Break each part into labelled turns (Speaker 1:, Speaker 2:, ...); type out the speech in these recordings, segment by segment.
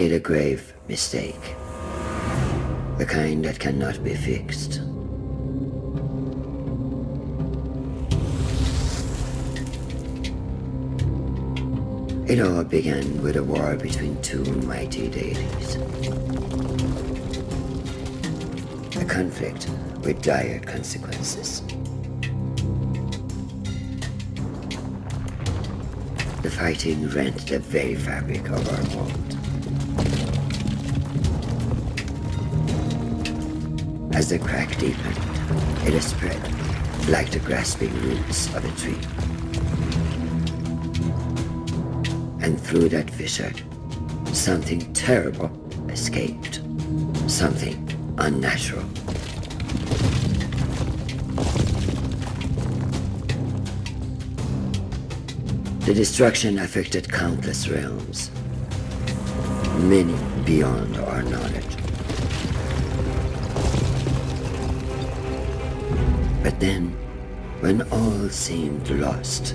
Speaker 1: Made a grave mistake. The kind that cannot be fixed. It all began with a war between two mighty deities. A conflict with dire consequences. The fighting rent the very fabric of our world. As the crack deepened, it spread like the grasping roots of a tree. And through that fissure, something terrible escaped. Something unnatural. The destruction affected countless realms, many beyond our knowledge. But then, when all seemed lost,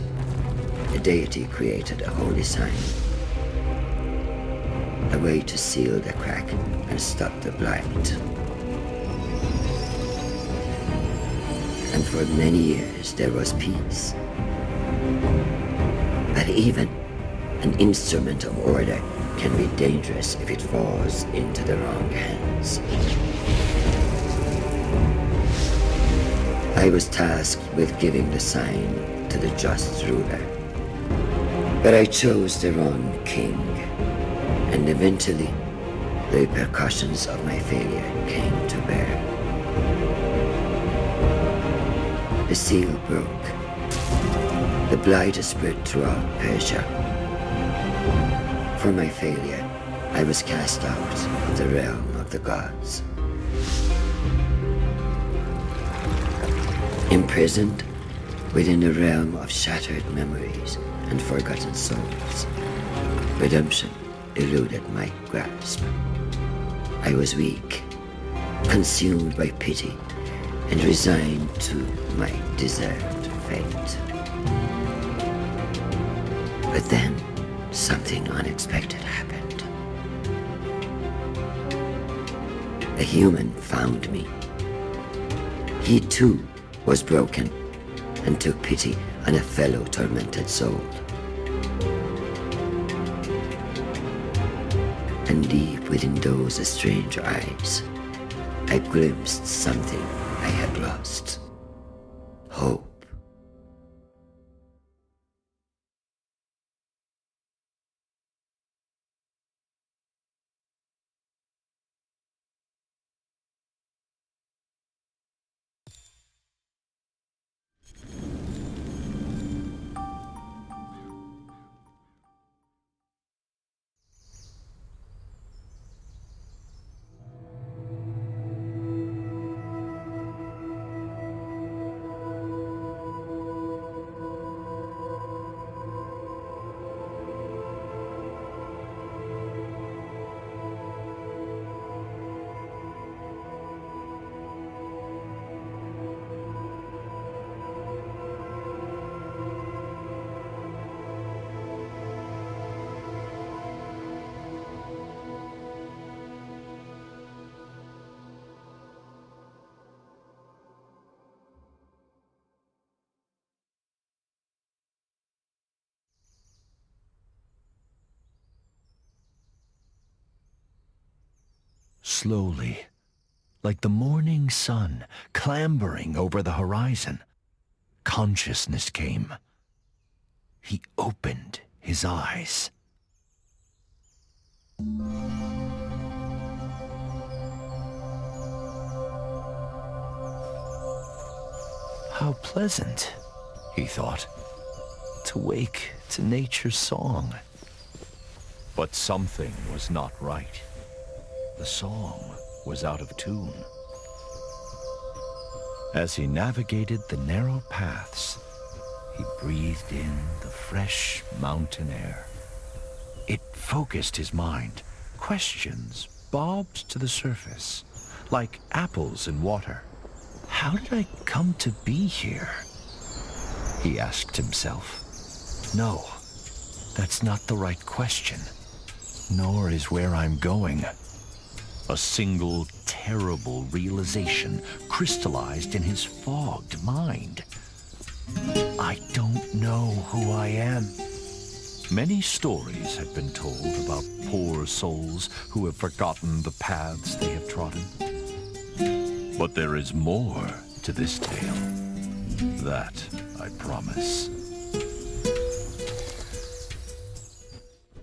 Speaker 1: the deity created a holy sign, a way to seal the crack and stop the blight. And for many years there was peace. But even an instrument of order can be dangerous if it falls into the wrong hands. I was tasked with giving the sign to the just ruler. But I chose the wrong king, and eventually the repercussions of my failure came to bear. The seal broke. The blight spread throughout Persia. For my failure, I was cast out of the realm of the gods. Imprisoned within a realm of shattered memories and forgotten souls, redemption eluded my grasp. I was weak, consumed by pity, and resigned to my deserved fate. But then, something unexpected happened. A human found me. He too was broken and took pity on a fellow tormented soul. And deep within those strange eyes, I glimpsed something I had lost. Hope.
Speaker 2: Slowly, like the morning sun clambering over the horizon, consciousness came. He opened his eyes. How pleasant, he thought, to wake to nature's song. But something was not right. The song was out of tune. As he navigated the narrow paths, he breathed in the fresh mountain air. It focused his mind. Questions bobbed to the surface, like apples in water. How did I come to be here? He asked himself. No, that's not the right question. nor is where I'm going. A single terrible realization crystallized in his fogged mind. I don't know who I am. Many stories have been told about poor souls who have forgotten the paths they have trodden. But there is more to this tale. That I promise.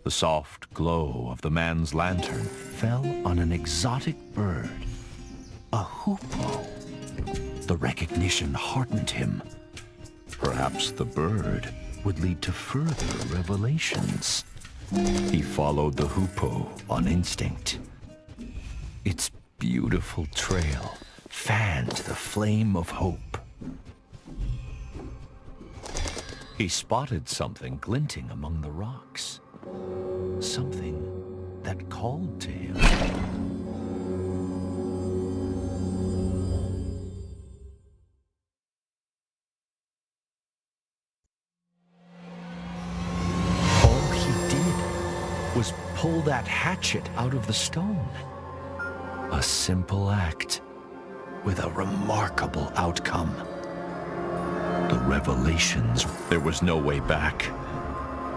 Speaker 2: The soft glow of the man's lantern fell on an exotic bird, a hoopoe. The recognition heartened him. Perhaps the bird would lead to further revelations. He followed the hoopoe on instinct. Its beautiful trail fanned the flame of hope. He spotted something glinting among the rocks. Something that called to him. All he did was pull that hatchet out of the stone. A simple act with a remarkable outcome. The revelations, there was no way back.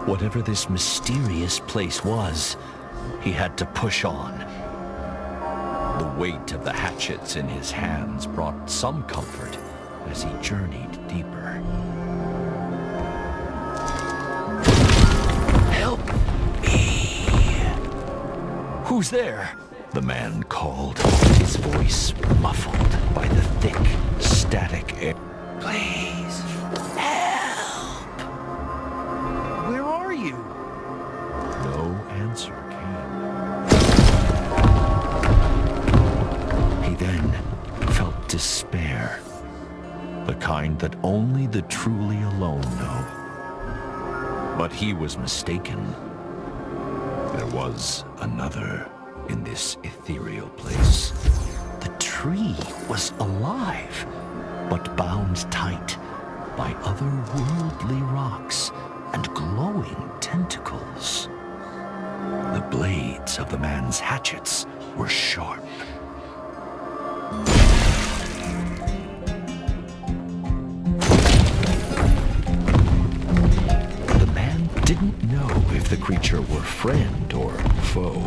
Speaker 2: Whatever this mysterious place was, he had to push on. The weight of the hatchets in his hands brought some comfort as he journeyed deeper. Help me! Who's there? The man called, his voice muffled by the thick, static air. Please, help! Where are you? No answer came. He then felt despair, the kind that only the truly alone know. But he was mistaken. There was another in this ethereal place. The tree was alive, but bound tight by otherworldly rocks and glowing tentacles. The blades of the man's hatchets were sharp. The man didn't know if the creature were friend or foe,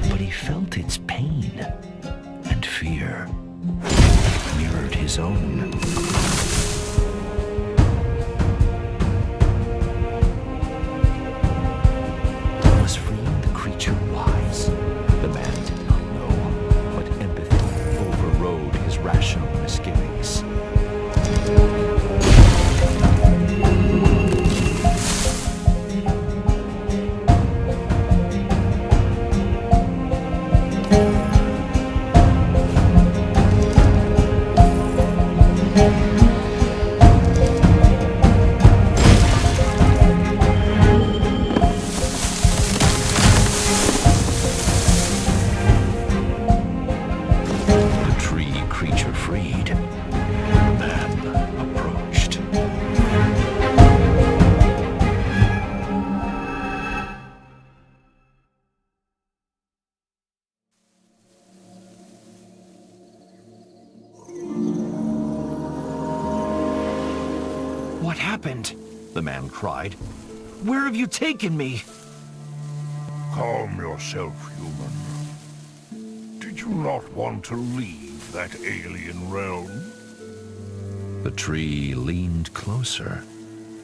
Speaker 2: but he felt its pain and fear mirrored his own. Was freeing the creature wise? The man did not know, but empathy overrode his rational misgivings. What happened? The man cried. Where have you taken me?
Speaker 3: Calm yourself, human. Did you not want to leave that alien realm?
Speaker 2: The tree leaned closer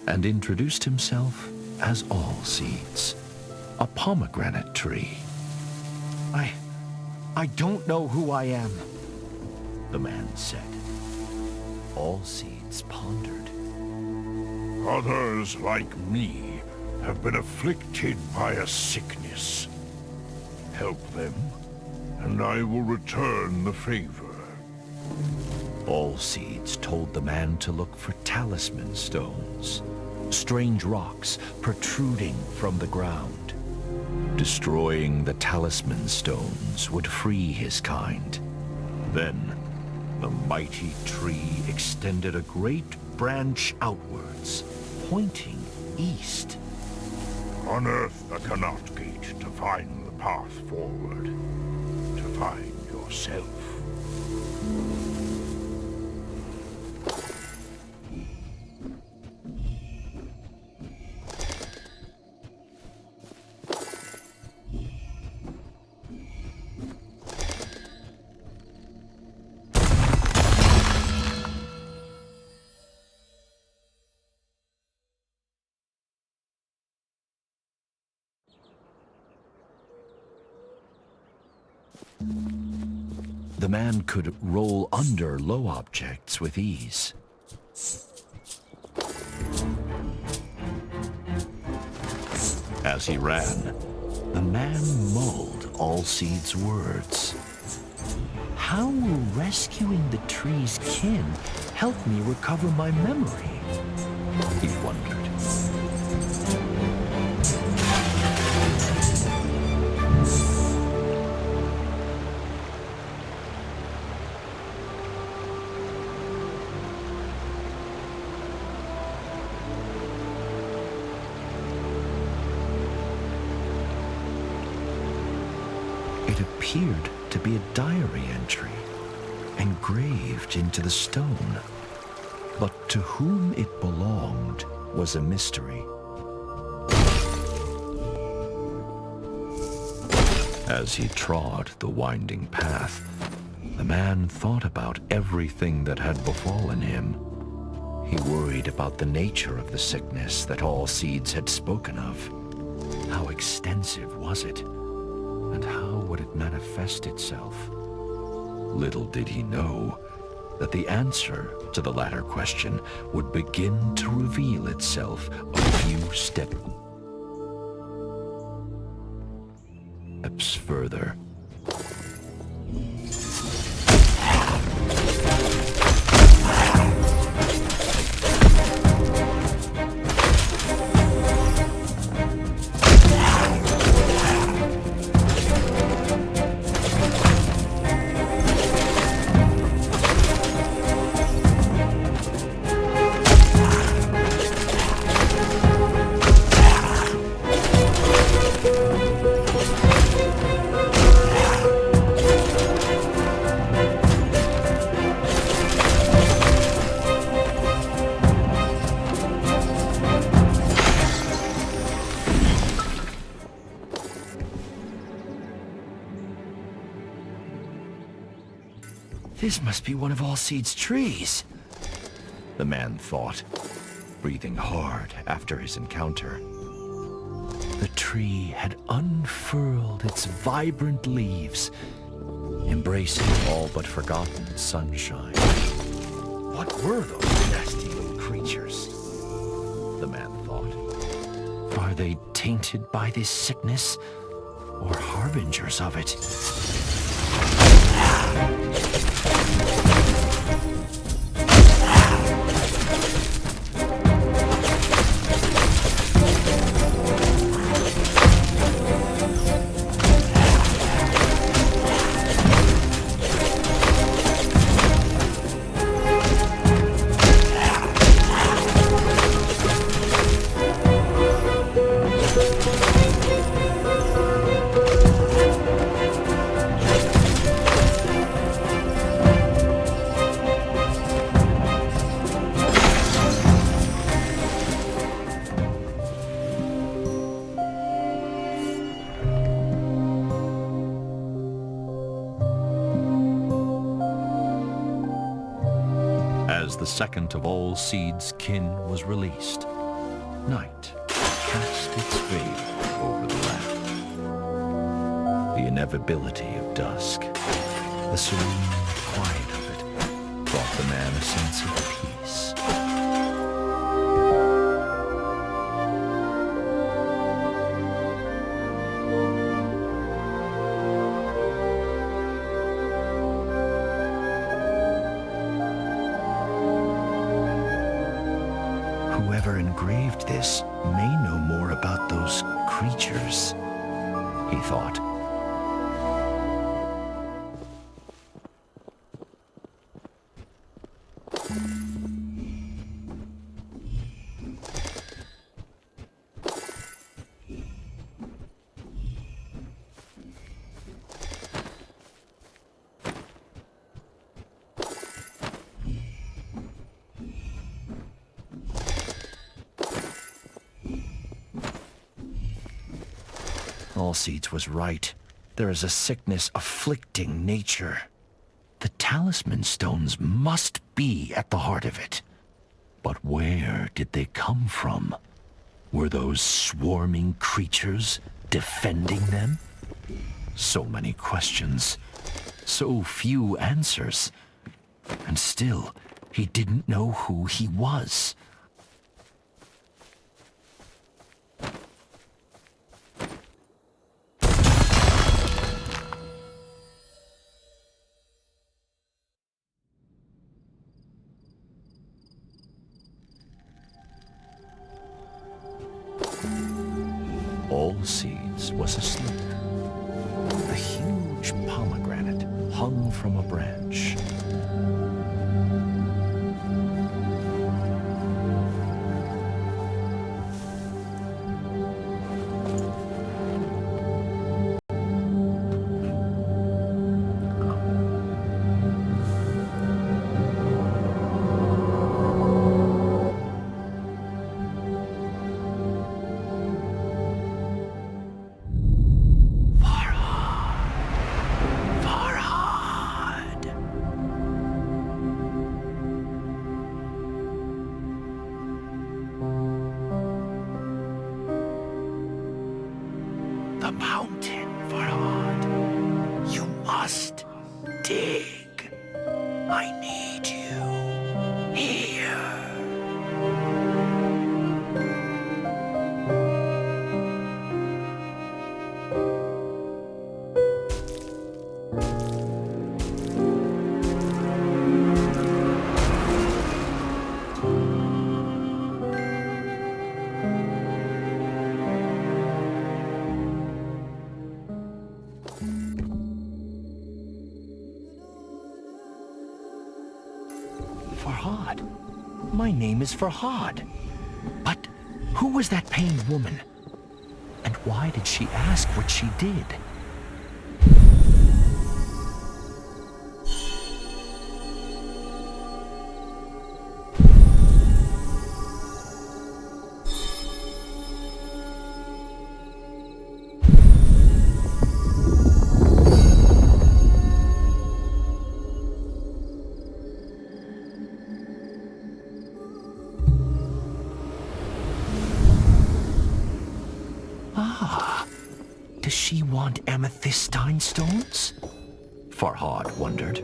Speaker 2: and introduced himself as All Seeds, a pomegranate tree.
Speaker 4: I don't know who I am,
Speaker 2: the man said. All Seeds pondered.
Speaker 3: Others like me have been afflicted by a sickness. Help them, and I will return the favor.
Speaker 2: All Seeds told the man to look for talisman stones, strange rocks protruding from the ground. Destroying the talisman stones would free his kind. Then, the mighty tree extended a great branch outwards, pointing east.
Speaker 3: Unearth the Connaught Gate to find the path forward. To find yourself.
Speaker 2: The man could roll under low objects with ease. As he ran, the man mulled Allseed's words. How will rescuing the tree's kin help me recover my memory? He wondered. It appeared to be a diary entry, engraved into the stone. But to whom it belonged was a mystery. As he trod the winding path, the man thought about everything that had befallen him. He worried about the nature of the sickness that Allseeds had spoken of. How extensive was it? And how would it manifest itself? Little did he know that the answer to the latter question would begin to reveal itself a few steps further. This must be one of Allseed's trees, the man thought, breathing hard after his encounter. The tree had unfurled its vibrant leaves, embracing all but forgotten sunshine. What were those nasty little creatures? The man thought. Are they tainted by this sickness, or harbingers of it? As the second of Allseed's kin was released, night cast its veil over the land. The inevitability of dusk, the serene quiet of it, brought the man a sense of peace. Whoever engraved this may know more about those creatures, he thought. Smallseeds was right. There is a sickness afflicting nature. The talisman stones must be at the heart of it. But where did they come from? Were those swarming creatures defending them? So many questions, so few answers. And still, he didn't know who he was. Allseeds was asleep. A huge pomegranate hung from a branch. The mountain, Farhad. You must dig. I need you here. Farhad. My name is Farhad. But who was that paying woman? And why did she ask what she did? Does she want amethystine stones? Farhad wondered.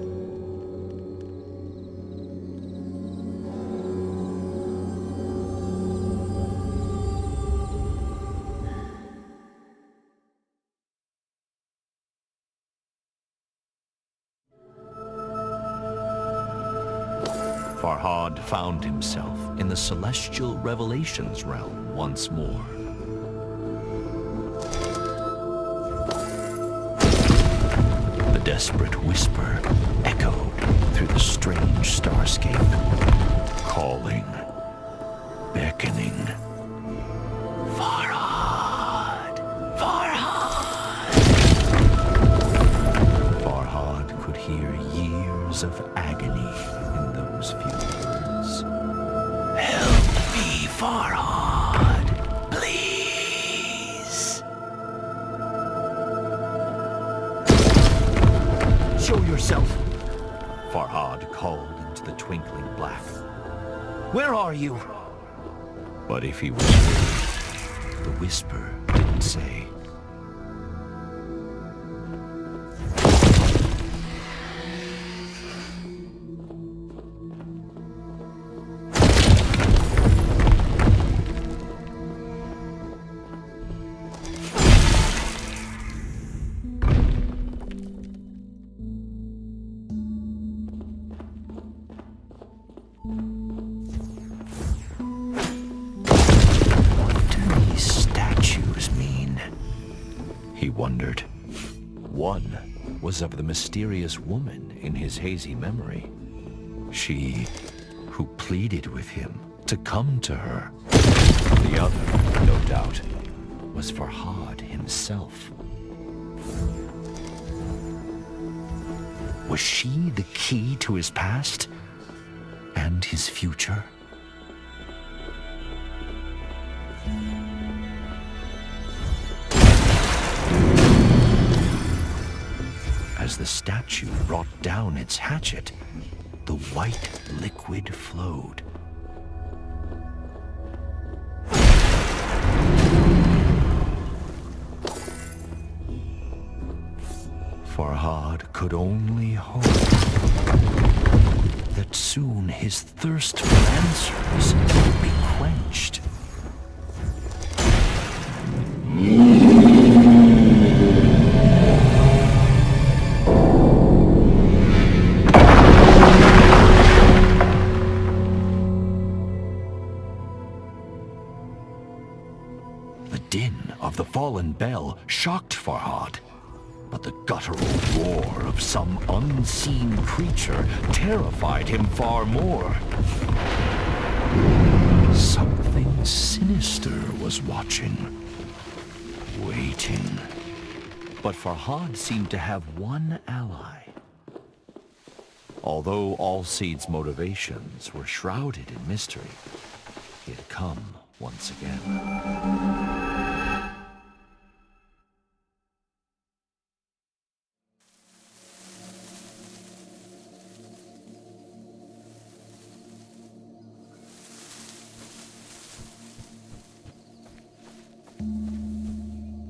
Speaker 2: Farhad found himself in the celestial revelations realm once more. The desperate whisper echoed through the strange starscape, calling, beckoning. Farhad! Farhad! Farhad could hear years of agony in those few words. Help me, Farhad! Please! Show yourself! Farhad called into the twinkling black. Where are you? But if he was heard, the whisper didn't say. He wondered. One was of the mysterious woman in his hazy memory. She who pleaded with him to come to her. The other, no doubt, was Farhad himself. Was she the key to his past and his future? As the statue brought down its hatchet, the white liquid flowed. Farhad could only hope that soon his thirst for answers would be quenched. The din of the fallen bell shocked Farhad, but the guttural roar of some unseen creature terrified him far more. Something sinister was watching, waiting. But Farhad seemed to have one ally. Although Alseid's motivations were shrouded in mystery, he had come once again.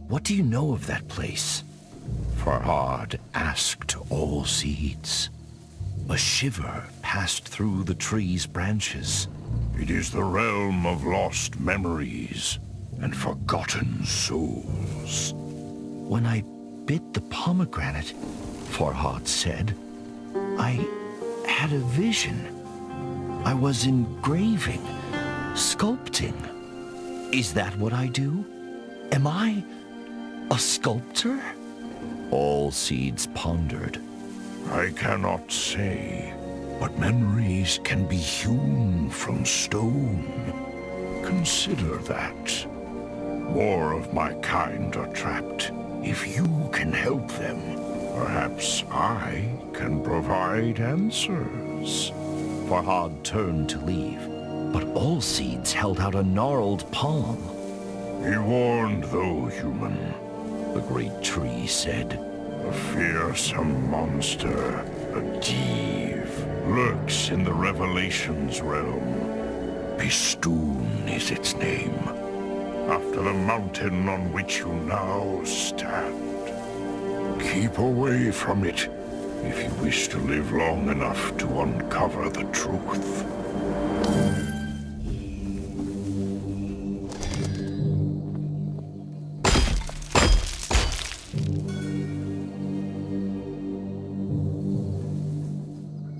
Speaker 2: What do you know of that place? Farhad asked Alseeds. A shiver passed through the tree's branches.
Speaker 3: It is the realm of lost memories and forgotten souls.
Speaker 2: When I bit the pomegranate, Farhad said, I had a vision. I was engraving, sculpting. Is that what I do? Am I a sculptor? Alseeds pondered.
Speaker 3: I cannot say, but memories can be hewn from stone. Consider that. More of my kind are trapped. If you can help them, perhaps I can provide answers.
Speaker 2: Farhad turned to leave, but Alseeds held out a gnarled palm.
Speaker 3: Be warned, though, human,
Speaker 2: the great tree said.
Speaker 3: A fearsome monster, a Div, lurks in the Revelations realm. Bistun is its name, after the mountain on which you now stand. Keep away from it if you wish to live long enough to uncover the truth.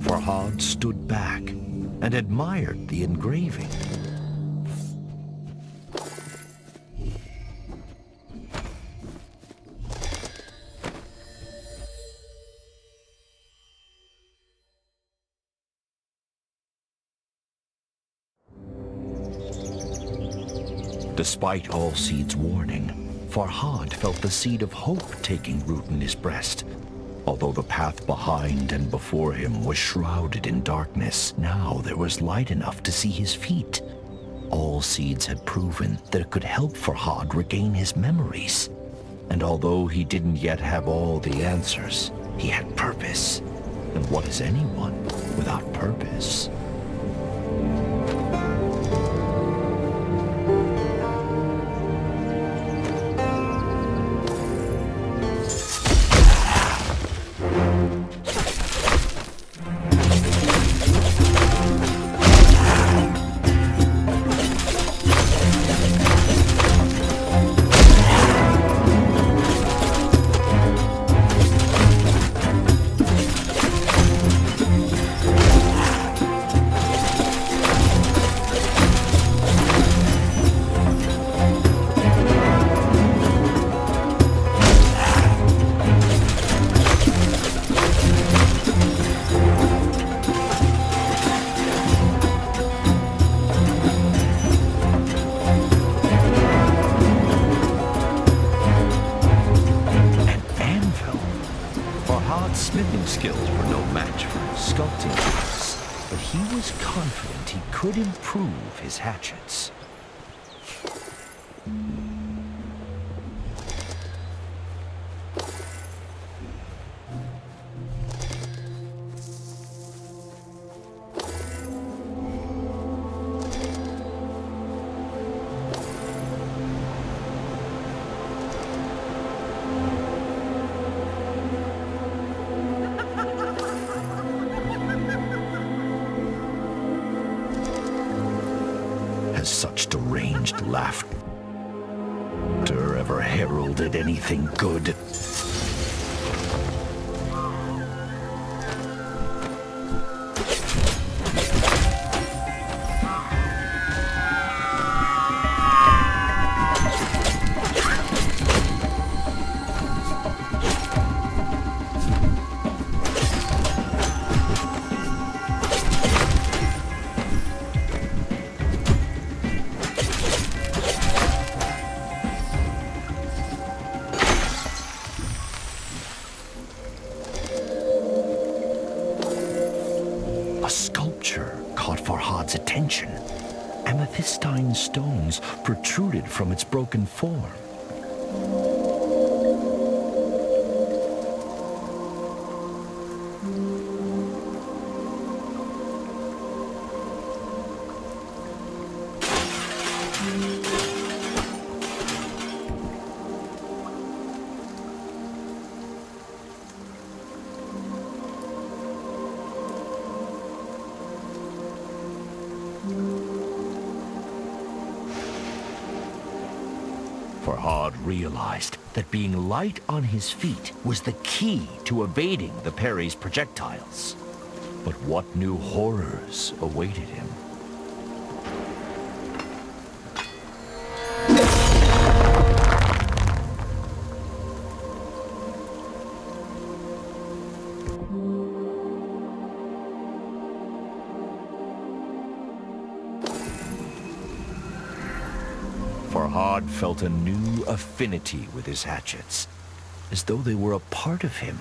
Speaker 2: Farhad stood back and admired the engraving. Despite Alseed's warning, Farhad felt the seed of hope taking root in his breast. Although the path behind and before him was shrouded in darkness, now there was light enough to see his feet. Alseeds had proven that it could help Farhad regain his memories. And although he didn't yet have all the answers, he had purpose. And what is anyone without purpose? Smithing skills were no match for his sculpting skills, but he was confident he could improve his hatchets. unhinged laughter ever heralded anything good. A sculpture caught Farhad's attention. Amethystine stones protruded from its broken form. Farhad realized that being light on his feet was the key to evading the Peri's projectiles. But what new horrors awaited him? Farhad felt a new affinity with his hatchets, as though they were a part of him.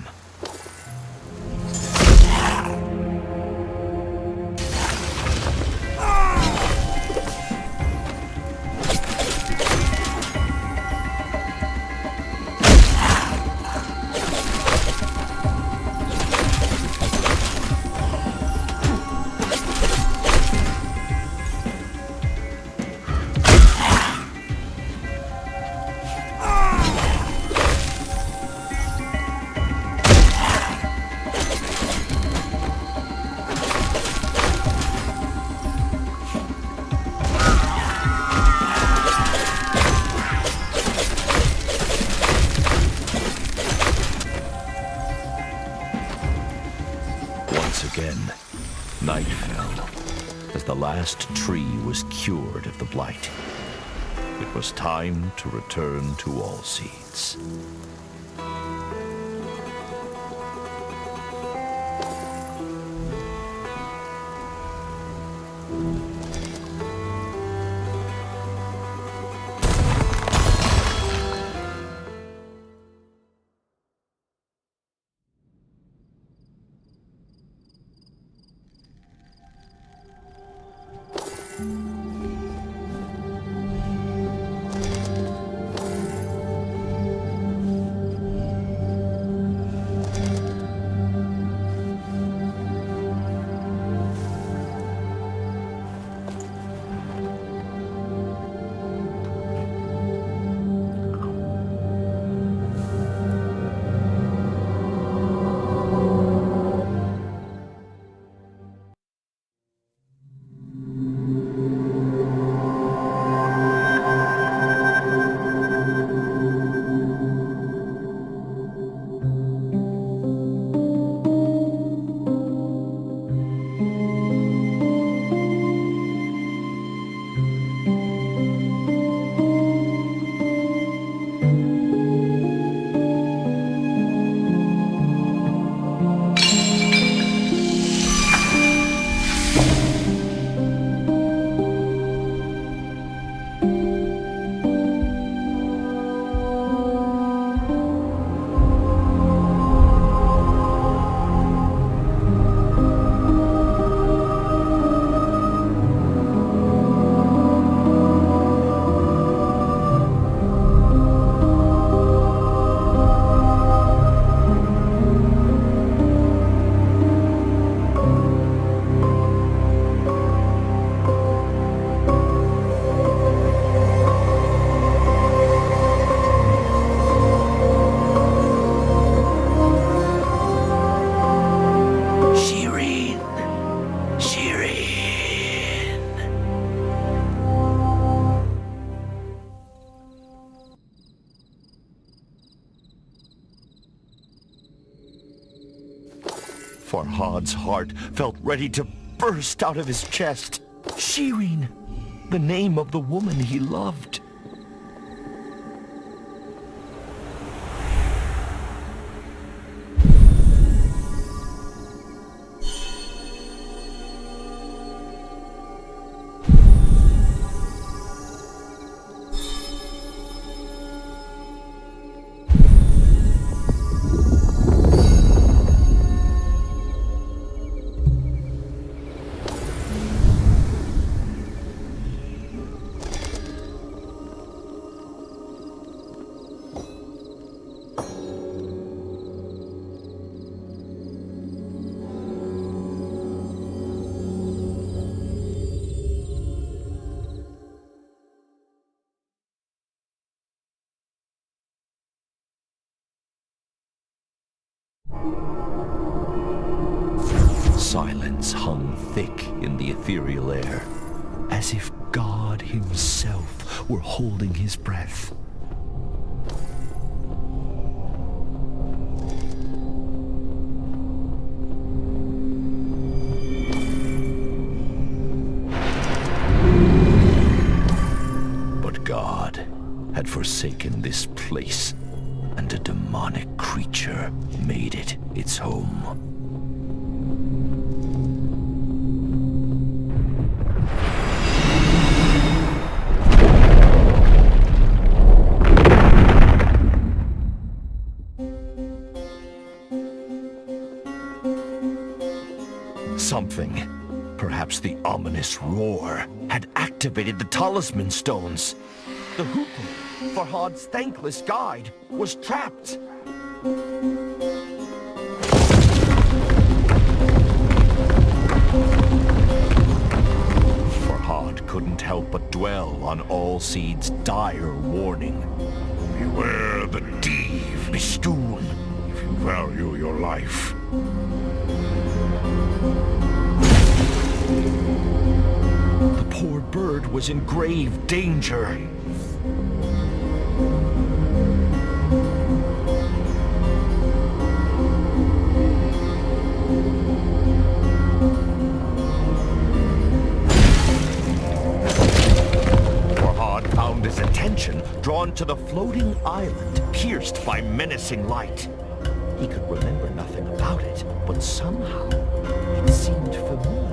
Speaker 2: Again, night fell as the last tree was cured of the blight. It was time to return to Allseeds. Farhad's heart felt ready to burst out of his chest. Shireen! The name of the woman he loved. Silence hung thick in the ethereal air, as if God himself were holding his breath. But God had forsaken this place, and a demonic creature made it its home. Something, perhaps the ominous roar, had activated the talisman stones. The Hoopoe, Farhad's thankless guide, was trapped. Farhad couldn't help but dwell on Allseed's dire warning.
Speaker 3: Beware the Div Bistun, if you value your life.
Speaker 2: The poor bird was in grave danger. Farhad found his attention drawn to the floating island, pierced by menacing light. He could remember nothing about it, but somehow it seemed familiar.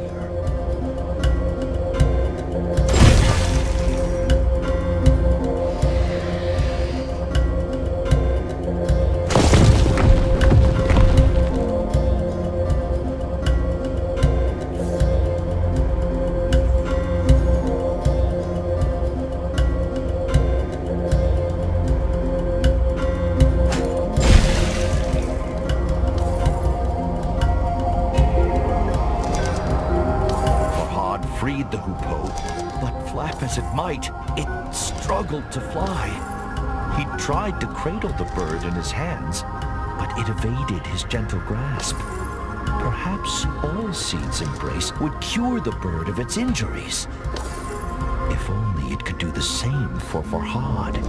Speaker 2: Freed the Hoopoe, but flap as it might, it struggled to fly. He tried to cradle the bird in his hands, but it evaded his gentle grasp. Perhaps Allseed's embrace would cure the bird of its injuries. If only it could do the same for Farhad.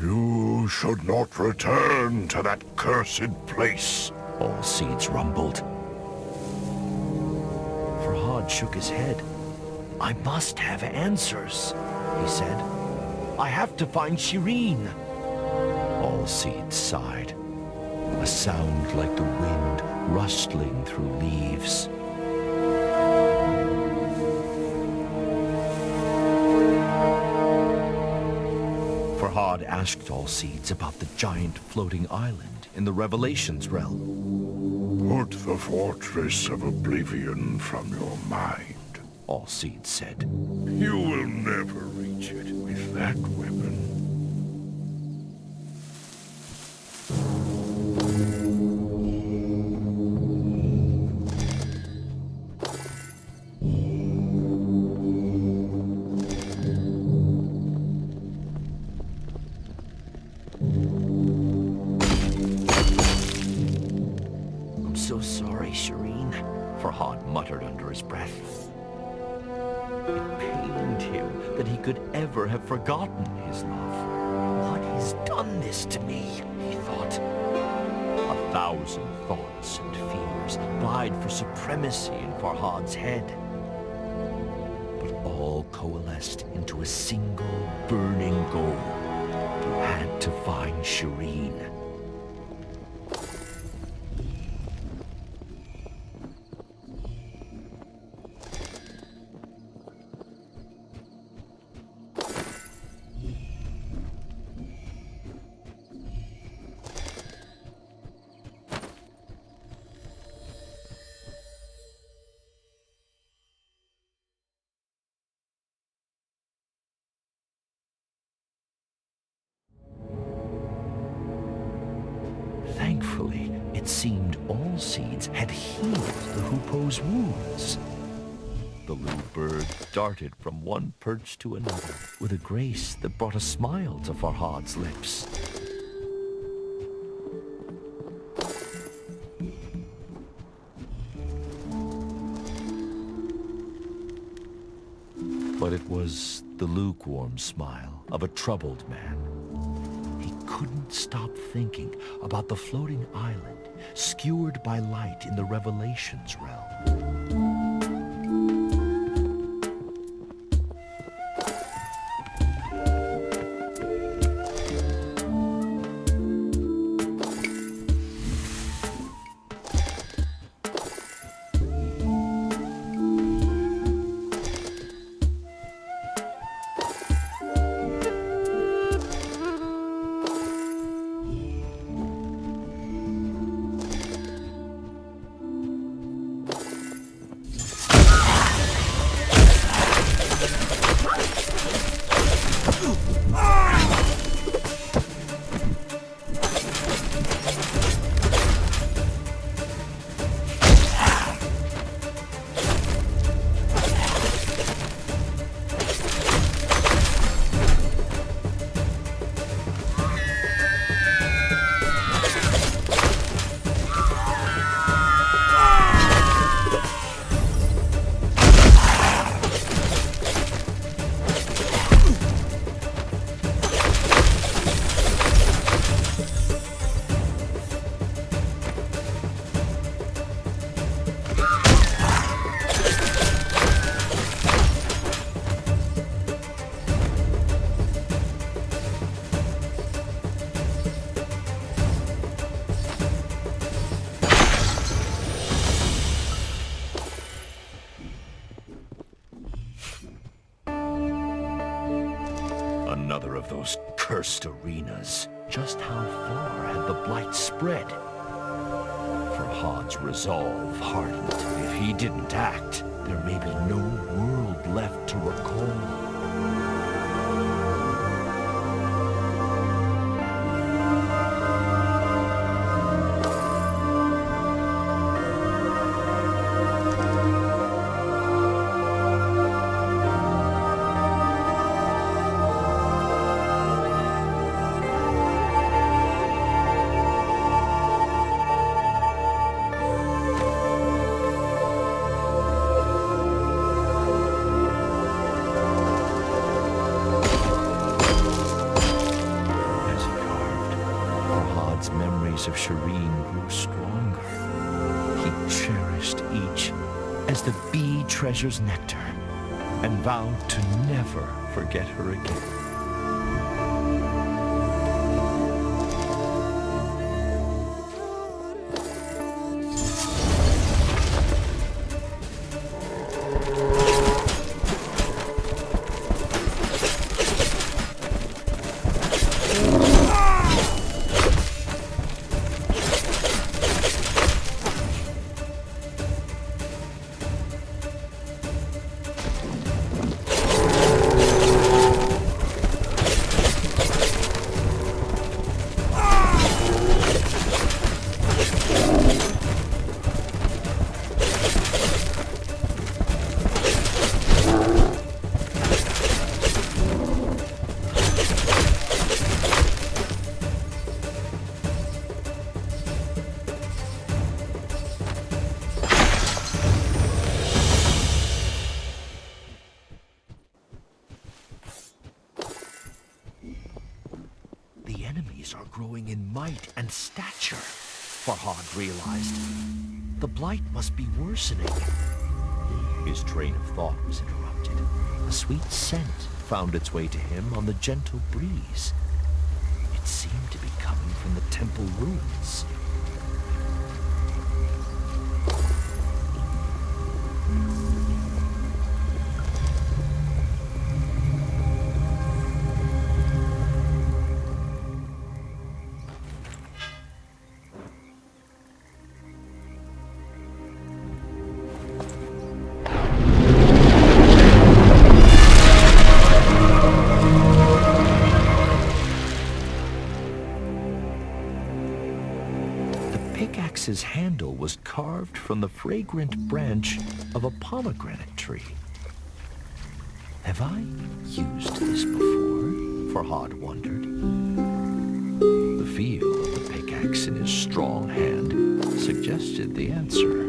Speaker 3: You should not return to that cursed place.
Speaker 2: Allseeds rumbled. Farhad shook his head. I must have answers, he said. I have to find Shireen. Allseeds sighed. A sound like the wind rustling through leaves. Farhad asked Allseeds about the giant floating island in the Revelations realm.
Speaker 3: Put the Fortress of Oblivion from your mind.
Speaker 2: Allseeds said.
Speaker 3: You will never reach it with that weapon.
Speaker 2: muttered under his breath. It pained him that he could ever have forgotten his love. What has done this to me, he thought. 1,000 thoughts and fears vied for supremacy in Farhad's head. But all coalesced into a single burning goal. He had to find Shireen. Thankfully, it seemed all seeds had healed the hoopoe's wounds. The little bird darted from one perch to another with a grace that brought a smile to Farhad's lips. But it was the lukewarm smile of a troubled man. He couldn't stop thinking about the floating island, skewered by light in the Revelations realm. Another of those cursed arenas. Just how far had the blight spread? Farhad's resolve hardened. If he didn't act, there may be no world left to recall. Of Shireen grew stronger. He cherished each as the bee treasures nectar and vowed to never forget her again. enemies are growing in might and stature, Farhad realized. The blight must be worsening. His train of thought was interrupted. A sweet scent found its way to him on the gentle breeze. It seemed to be coming from the temple ruins. Pickaxe's handle was carved from the fragrant branch of a pomegranate tree. Have I used this before? Farhad wondered. The feel of the pickaxe in his strong hand suggested the answer.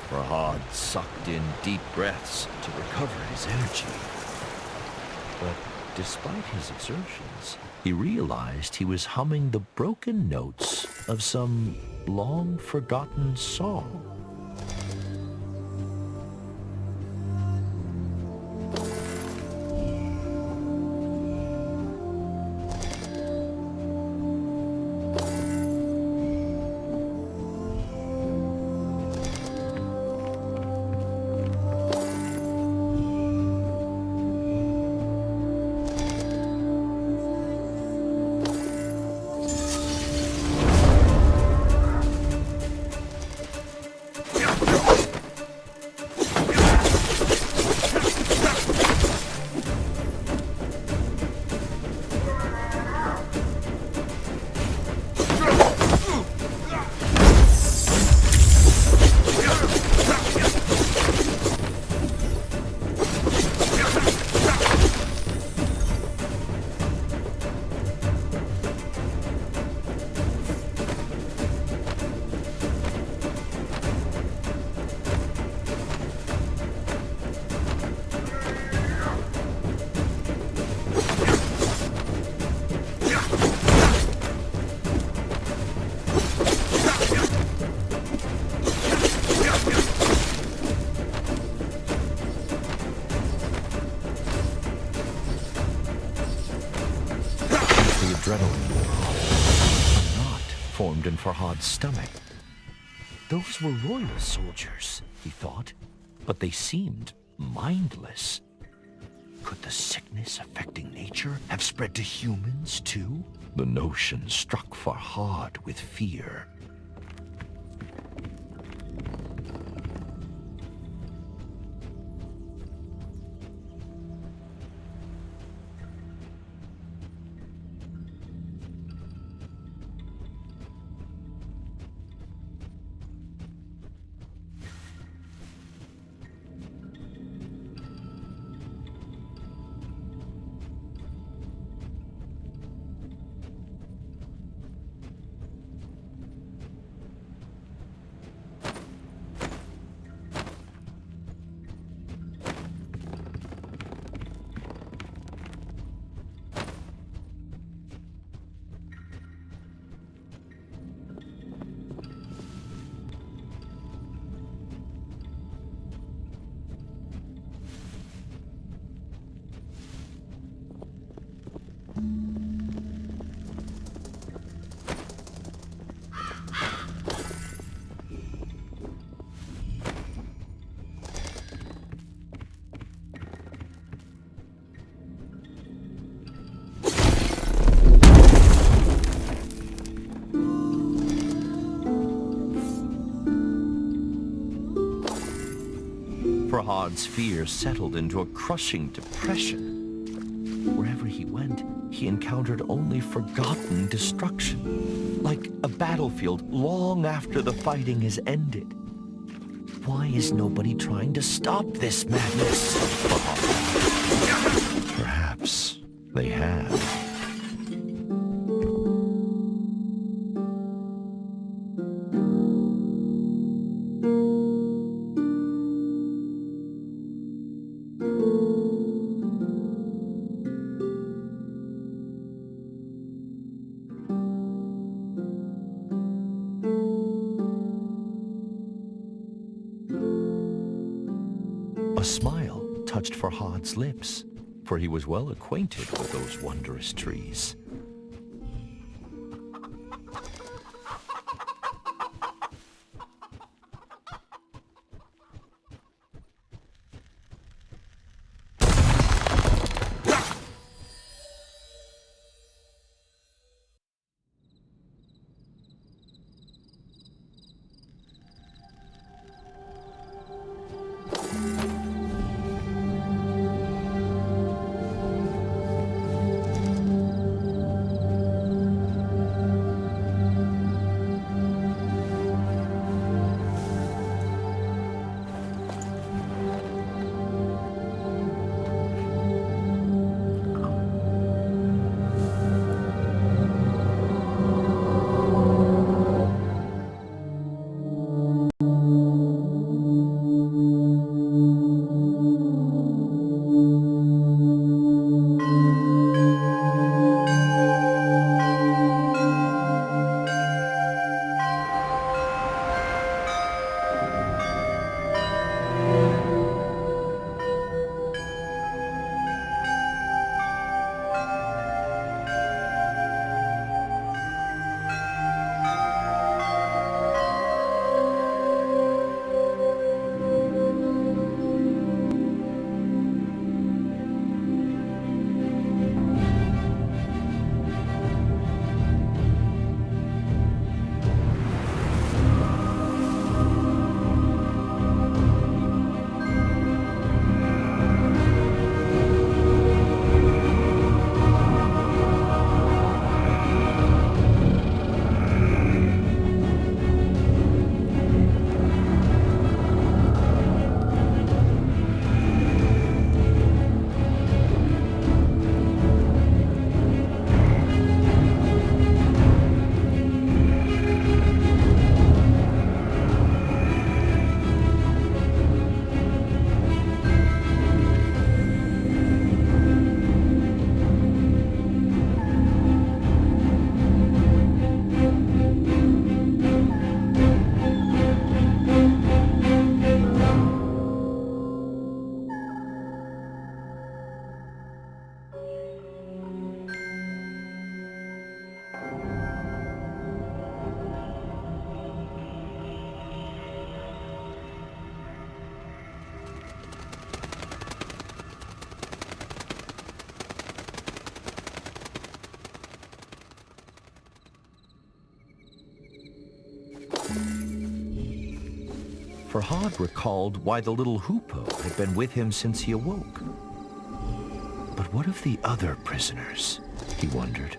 Speaker 2: Farhad sucked in deep breaths to recover his energy. But despite his exertions, he realized he was humming the broken notes of some long-forgotten song. adrenaline wore off. A knot formed in Farhad's stomach. Those were royal soldiers, he thought, but they seemed mindless. Could the sickness affecting nature have spread to humans too? The notion struck Farhad with fear. Farhad's fear settled into a crushing depression. Wherever he went, he encountered only forgotten destruction, like a battlefield long after the fighting has ended. Why is nobody trying to stop this madness? Perhaps they have. A smile touched Farhad's lips, for he was well acquainted with those wondrous trees. Farhad recalled why the little hoopoe had been with him since he awoke. But what of the other prisoners? He wondered.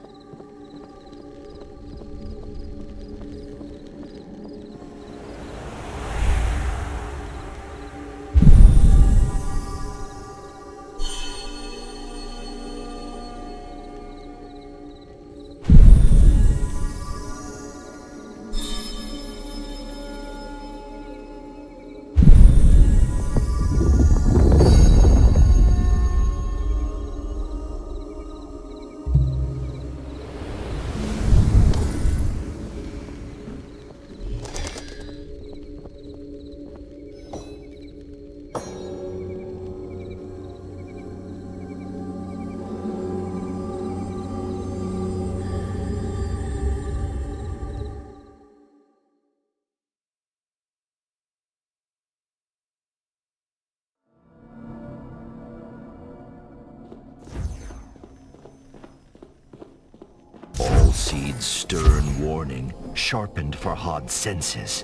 Speaker 2: Seed's stern warning sharpened Farhad's senses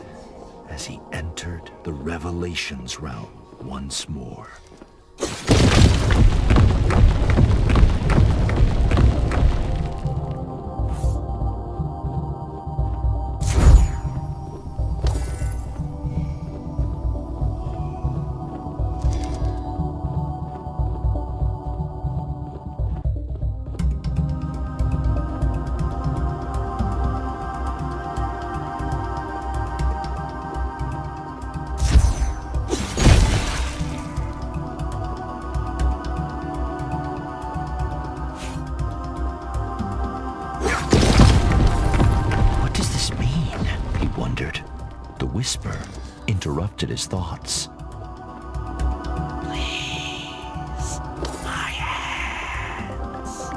Speaker 2: as he entered the Revelations realm once more. Whisper interrupted his thoughts.
Speaker 5: Please, my hands.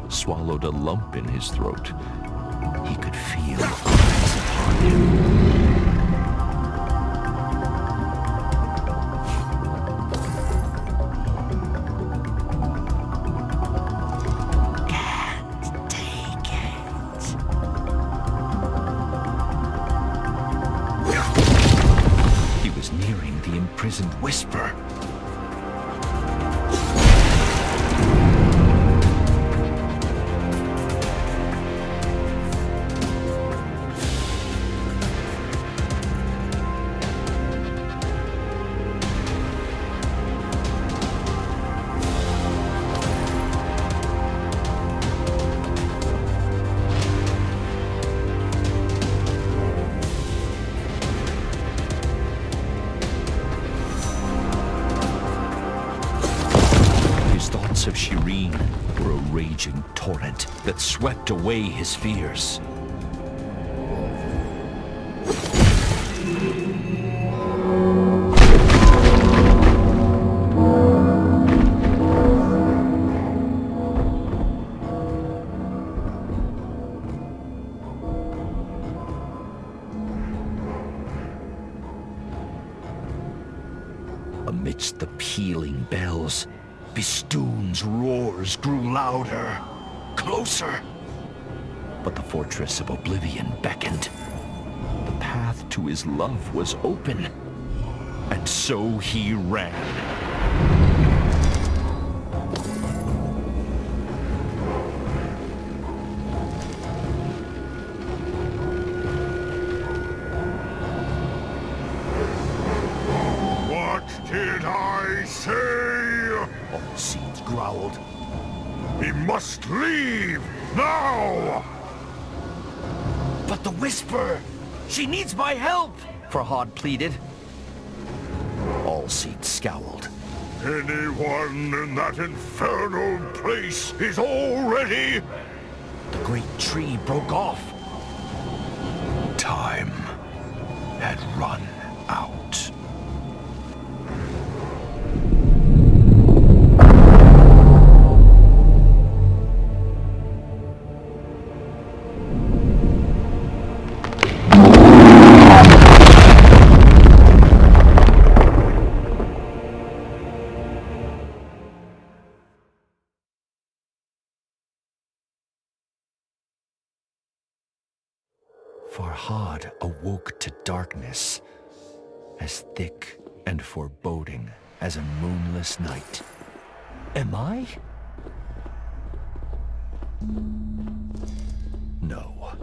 Speaker 2: Swallowed a lump in his throat. He could feel eyes upon him.
Speaker 5: Can't take it.
Speaker 2: He was nearing the imprisoned Whisper. Of Shireen were a raging torrent that swept away his fears. Amidst the pealing bells, Bistun's roars grew louder, closer. But the fortress of Oblivion beckoned. The path to his love was open, and so he ran.
Speaker 3: What did I say?
Speaker 2: All Seeds growled.
Speaker 3: He must leave now!
Speaker 2: But the Whisper! She needs my help! Farhad pleaded. All Seeds scowled.
Speaker 3: Anyone in that infernal place is already...
Speaker 2: The great tree broke off.
Speaker 3: Time
Speaker 2: had run out. Farhad awoke to darkness, as thick and foreboding as a moonless night. Am I? No.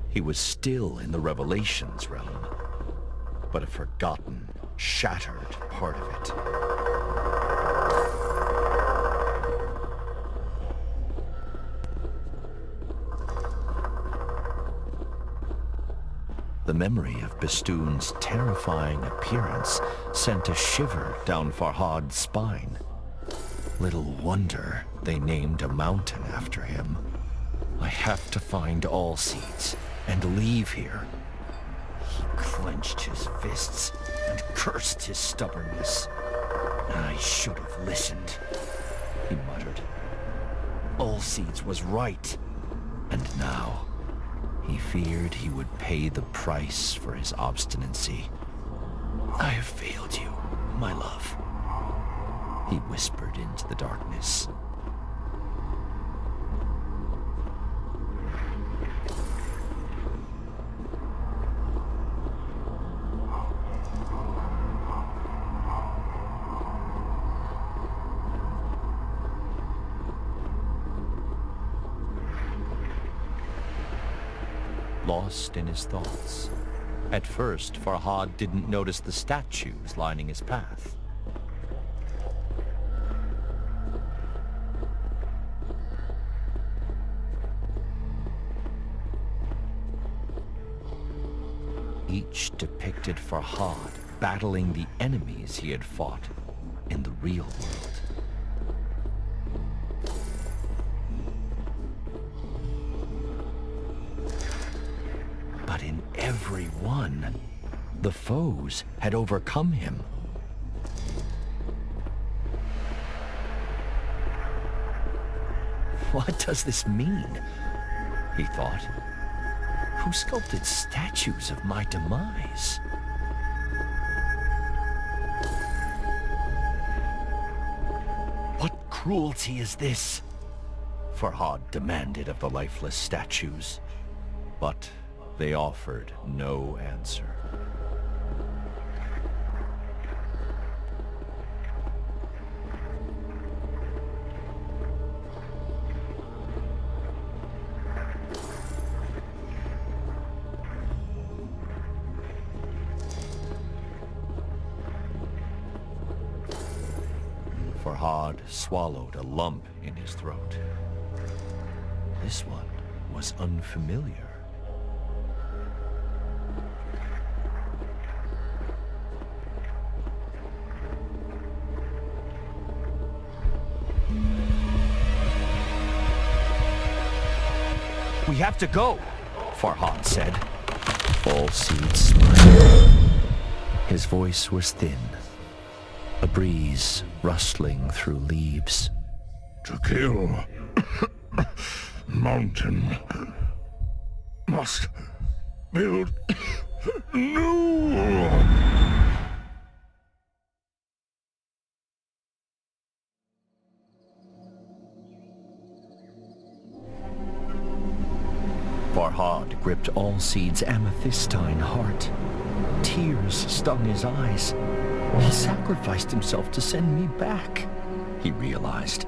Speaker 2: He was still in the Revelations realm, but a forgotten, shattered part of it. The memory of Bistun's terrifying appearance sent a shiver down Farhad's spine. Little wonder they named a mountain after him. I have to find Allseeds and leave here. He clenched his fists and cursed his stubbornness. I should have listened, he muttered. Allseeds was right. And now, he feared he would pay the price for his obstinacy. I have failed you, my love, he whispered into the darkness. Lost in his thoughts. At first, Farhad didn't notice the statues lining his path. Each depicted Farhad battling the enemies he had fought in the real world. But in every one, the foes had overcome him. What does this mean? He thought. Who sculpted statues of my demise? What cruelty is this? Farhad demanded of the lifeless statues, but they offered no answer. Farhad swallowed a lump in his throat. This one was unfamiliar. We have to go, Farhad said. Allseeds smiled. His voice was thin, a breeze rustling through leaves.
Speaker 3: To kill mountain must build new.
Speaker 2: Farhad gripped Allseeds' amethystine heart. Tears stung his eyes. He sacrificed himself to send me back, he realized.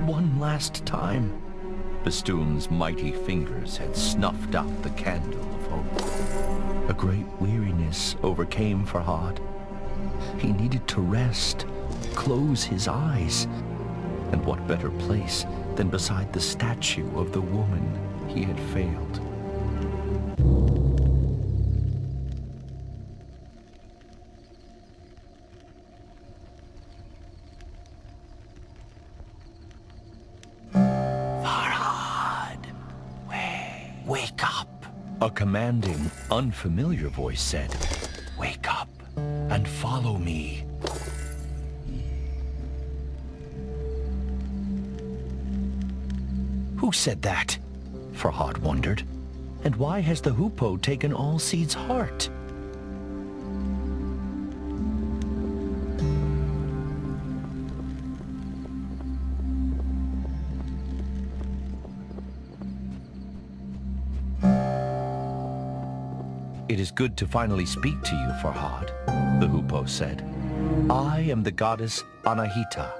Speaker 2: One last time. Bistun's mighty fingers had snuffed out the candle of hope. A great weariness overcame Farhad. He needed to rest, close his eyes. And what better place than beside the statue of the woman he had failed.
Speaker 5: Farhad,
Speaker 2: Wake up, A commanding, unfamiliar voice said, "Wake up and follow me." Who said that? Farhad wondered. And why has the hoopoe taken Allseed's heart? It is good to finally speak to you, Farhad, the hoopoe said. I am the goddess Anahita.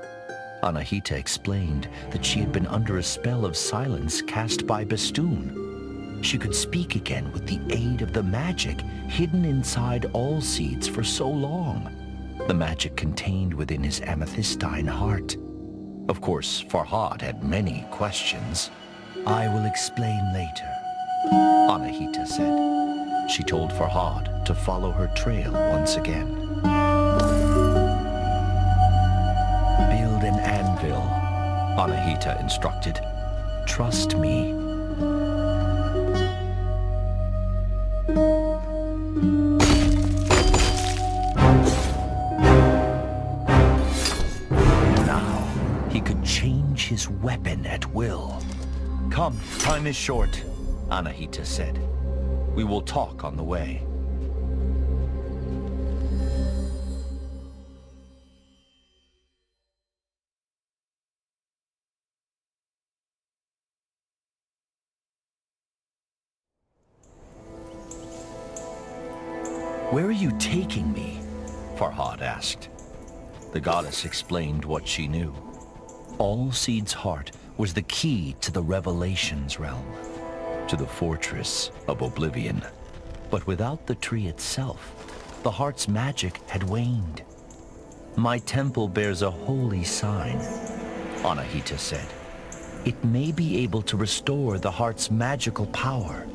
Speaker 2: Anahita explained that she had been under a spell of silence cast by Bistun. She could speak again with the aid of the magic hidden inside Allseeds for so long. The magic contained within his amethystine heart. Of course, Farhad had many questions. I will explain later, Anahita said. She told Farhad to follow her trail once again. Build an anvil, Anahita instructed. Trust me. Now he could change his weapon at will. Come, time is short, Anahita said. We will talk on the way. Where are you taking me? Farhad asked. The goddess explained what she knew. Allseed's heart was the key to the Revelations realm, to the fortress of Oblivion. But without the tree itself, the heart's magic had waned. My temple bears a holy sign, Anahita said. It may be able to restore the heart's magical power.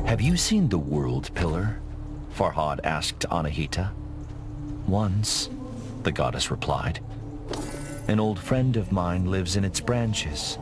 Speaker 2: Have you seen the World Pillar? Farhad asked Anahita. Once, the goddess replied. An old friend of mine lives in its branches.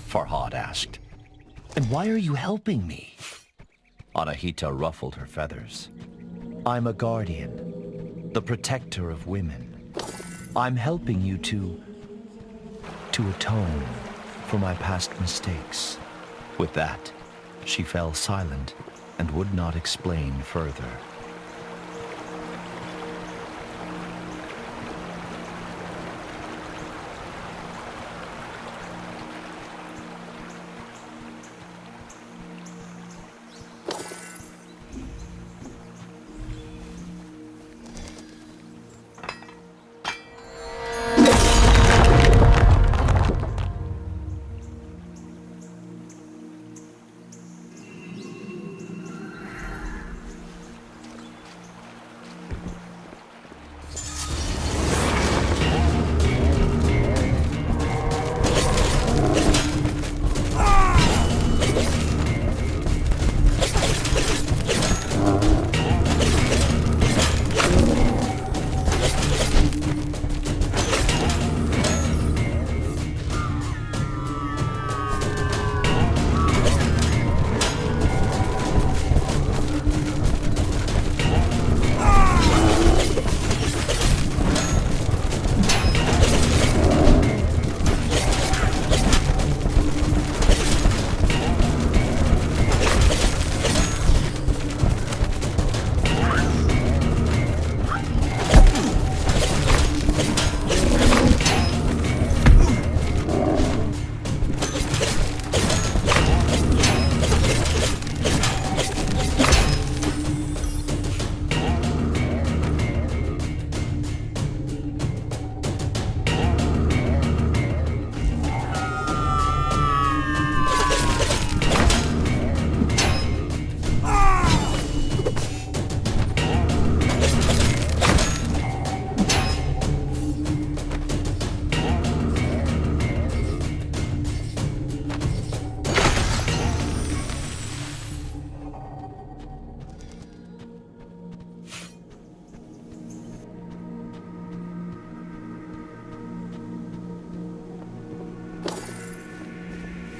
Speaker 2: Farhad asked. And why are you helping me? Anahita ruffled her feathers. I'm a guardian, the protector of women. I'm helping you to atone for my past mistakes. With that, She fell silent and would not explain further.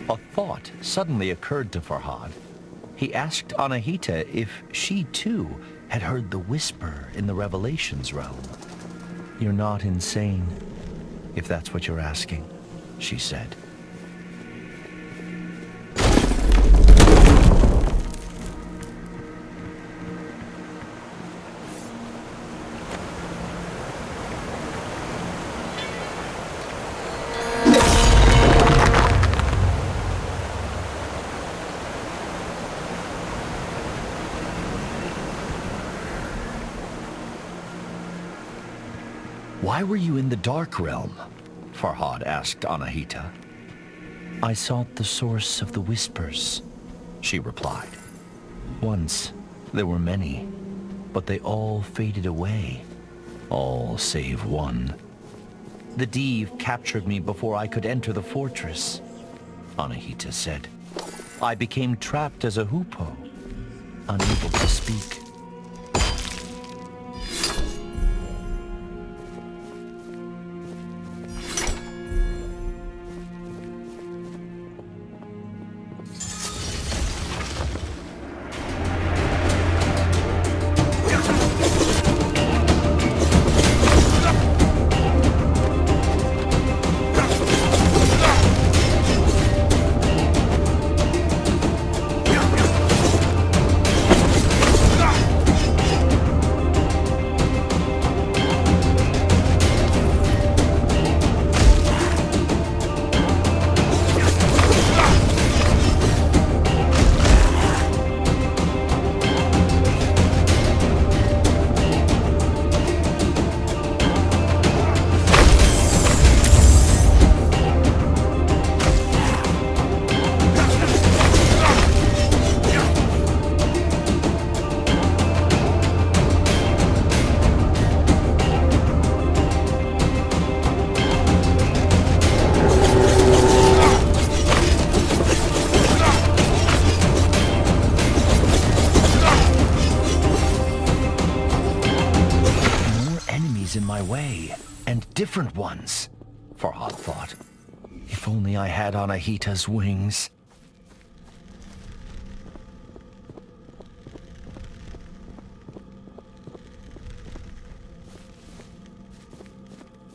Speaker 2: A thought suddenly occurred to Farhad. He asked Anahita if she too had heard the whisper in the Revelations realm. "You're not insane, if that's what you're asking," she said. "Why were you in the Dark Realm?" Farhad asked Anahita. "I sought the source of the whispers," she replied. "Once there were many, but they all faded away. All save one. The Div captured me before I could enter the fortress," Anahita said. "I became trapped as a hoopoe, unable to speak." In my way, and different ones, Farhad thought. If only I had Anahita's wings.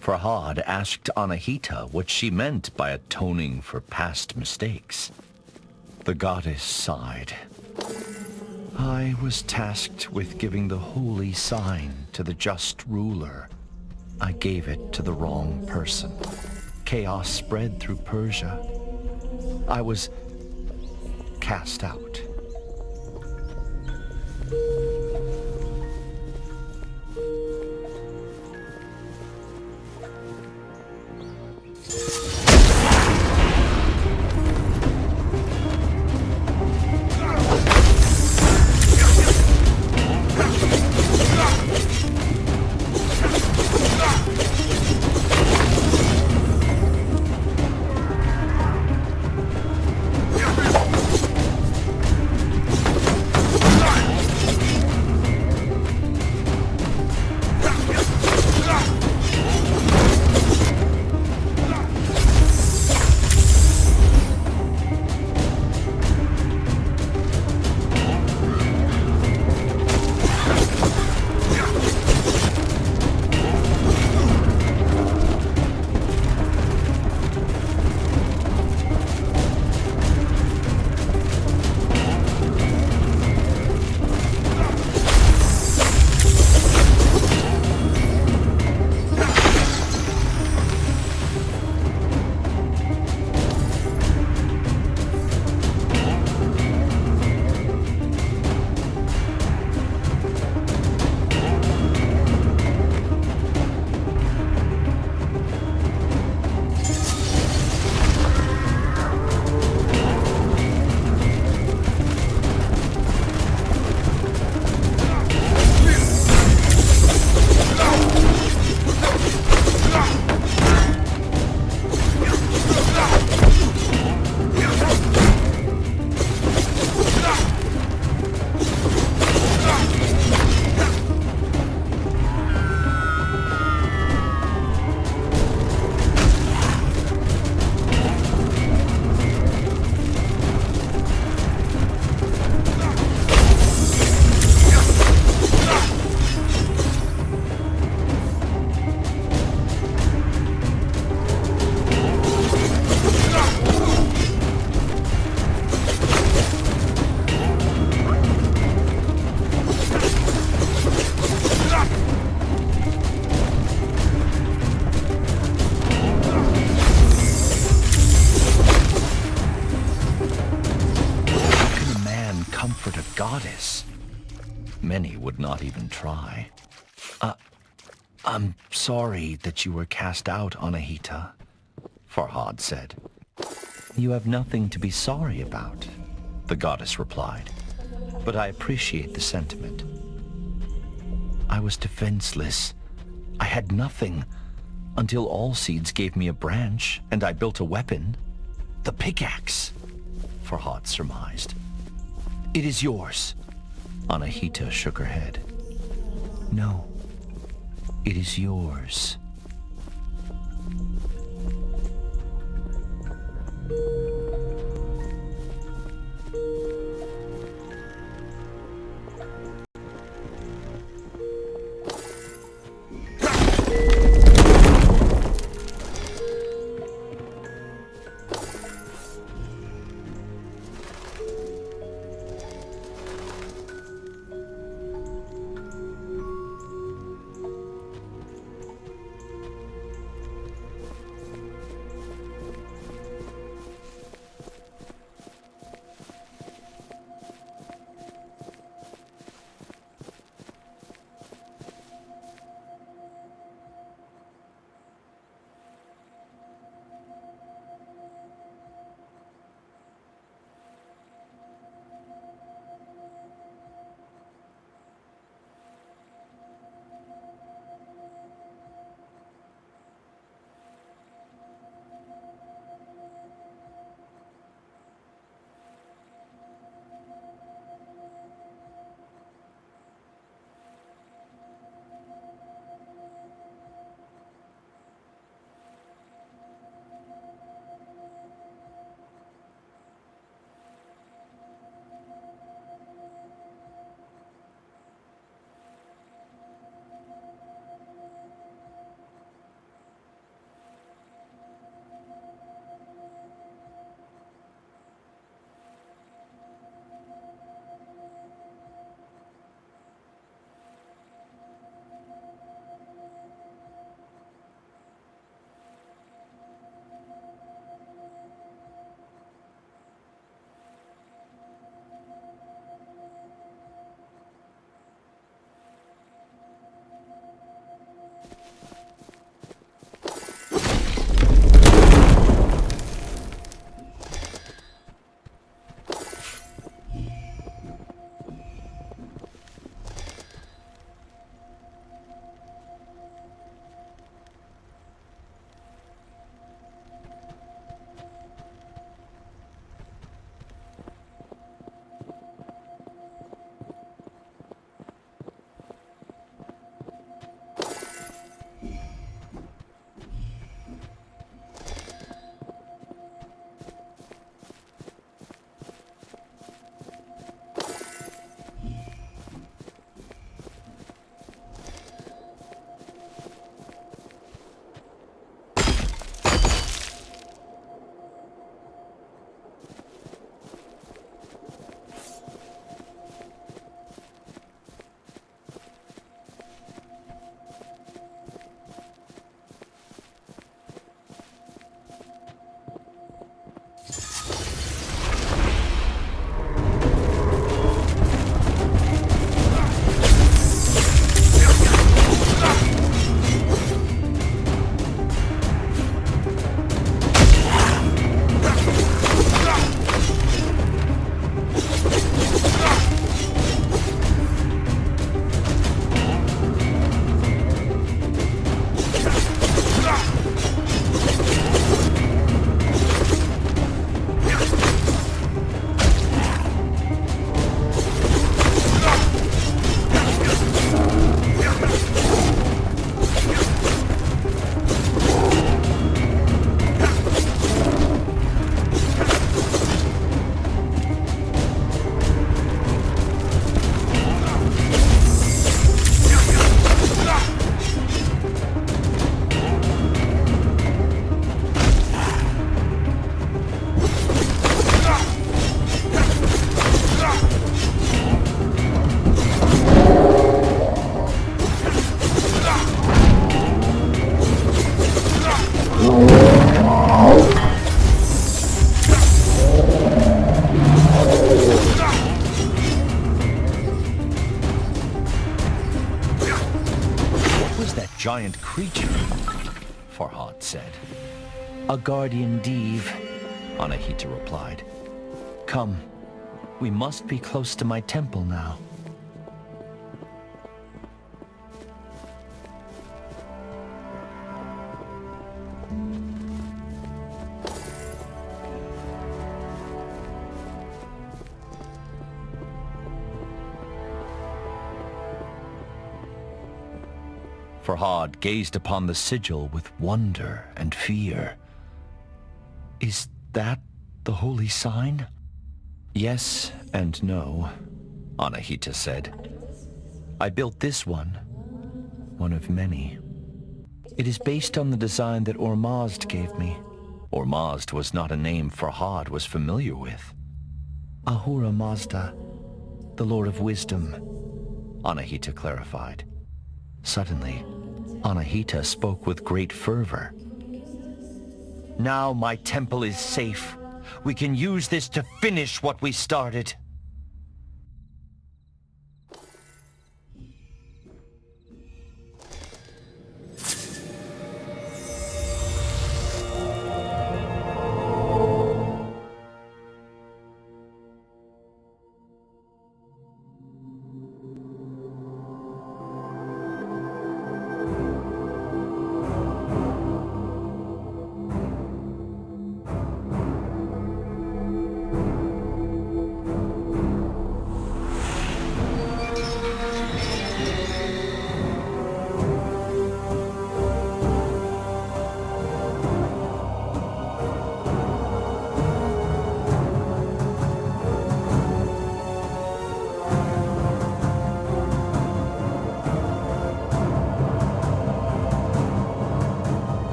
Speaker 2: Farhad asked Anahita what she meant by atoning for past mistakes. The goddess sighed. I was tasked with giving the holy sign to the just ruler. I gave it to the wrong person. Chaos spread through Persia. I was cast out. Goddess. Many would not even try. I'm sorry that you were cast out, Anahita, Farhad said. You have nothing to be sorry about, the goddess replied. But I appreciate the sentiment. I was defenseless. I had nothing until Allseeds gave me a branch and I built a weapon. The pickaxe, Farhad surmised. It is yours. Anahita shook her head. No, it is yours. giant creature, Farhad said. A guardian Div, Anahita replied. Come, we must be close to my temple now. Farhad gazed upon the sigil with wonder and fear. Is that the holy sign? Yes and no, Anahita said. I built this one of many. It is based on the design that Ormazd gave me. Ormazd was not a name Farhad was familiar with. Ahura Mazda, the Lord of Wisdom, Anahita clarified. Suddenly, Anahita spoke with great fervor. Now my temple is safe. We can use this to finish what we started.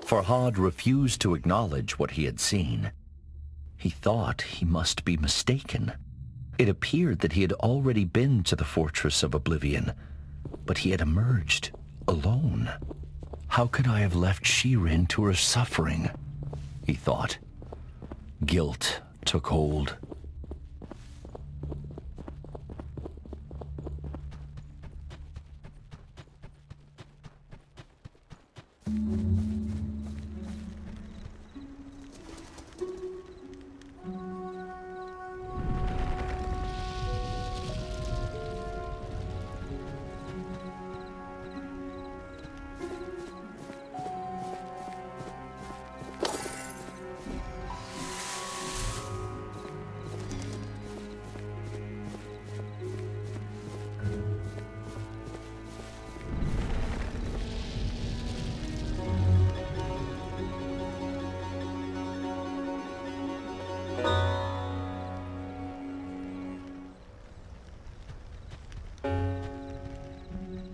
Speaker 2: Farhad refused to acknowledge what he had seen. He thought he must be mistaken. It appeared that he had already been to the Fortress of Oblivion, but he had emerged alone. How could I have left Shirin to her suffering? He thought. Guilt took hold.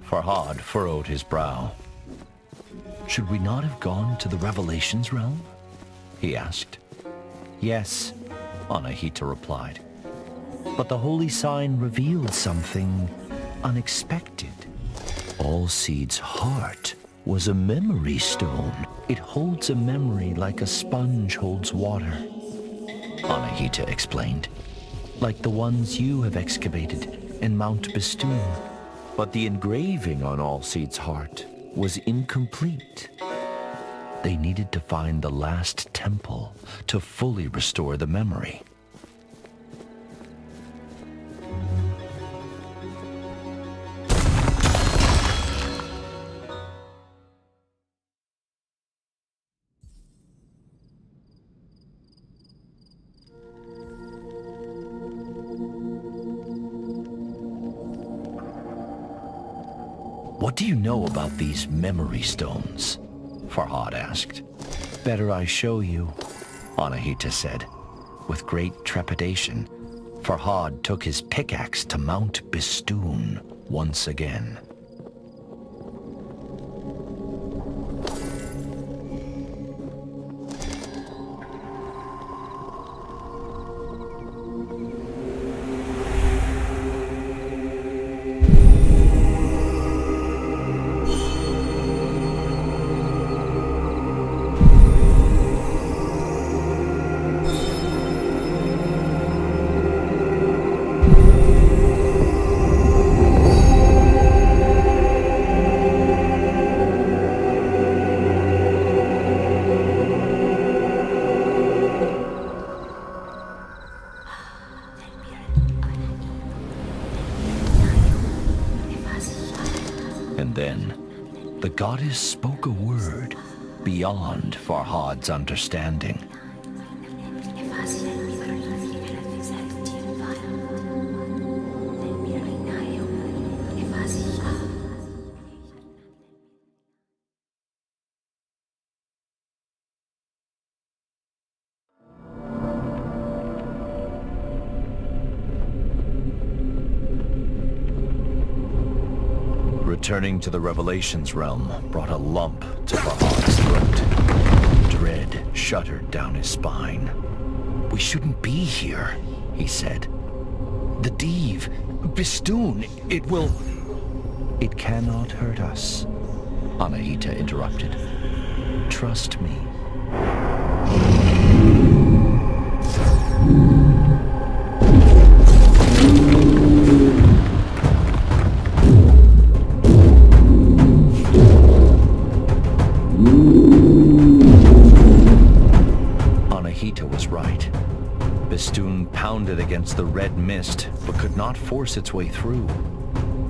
Speaker 2: Farhad furrowed his brow. Should we not have gone to the Revelations realm? He asked. Yes, Anahita replied. But the holy sign revealed something unexpected. Alseid's heart was a memory stone. It holds a memory like a sponge holds water, Anahita explained. Like the ones you have excavated in Mount Bistun. But the engraving on Alseid's heart was incomplete. They needed to find the last temple to fully restore the memory. What do you know about these memory stones? Farhad asked. Better I show you, Anahita said. With great trepidation, Farhad took his pickaxe to Mount Bistun, once again. And then, the goddess spoke a word beyond Farhad's understanding. Returning to the Revelations realm brought a lump to Farhad's throat. Dread shuddered down his spine. "We shouldn't be here," he said. "The Div, Bistun, it will..." "It cannot hurt us," Anahita interrupted. "Trust me." Anahita was right. Bistun pounded against the red mist, but could not force its way through.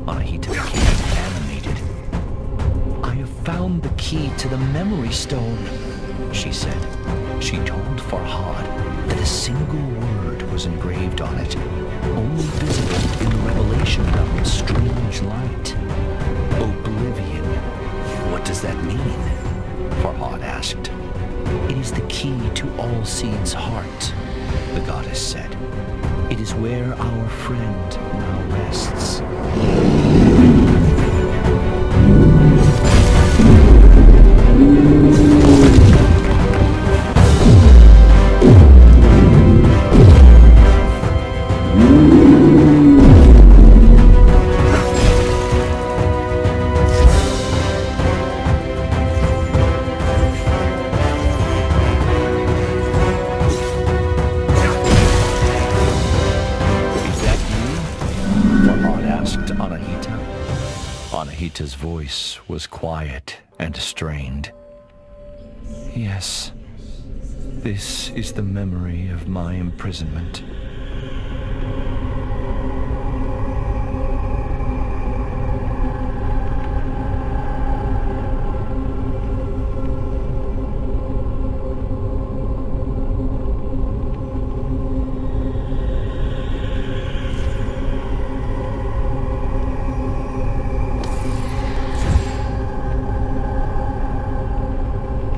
Speaker 2: Anahita became animated. "I have found the key to the memory stone," she said. She told Farhad that a single word was engraved on it, only visible in the Revelation realm's strange light. Oblivion. "What does that mean?" Farhad asked. "It is the key to all seeds' heart," the goddess said. "It is where our friend now rests." Anahita's voice was quiet and strained. "Yes, this is the memory of my imprisonment."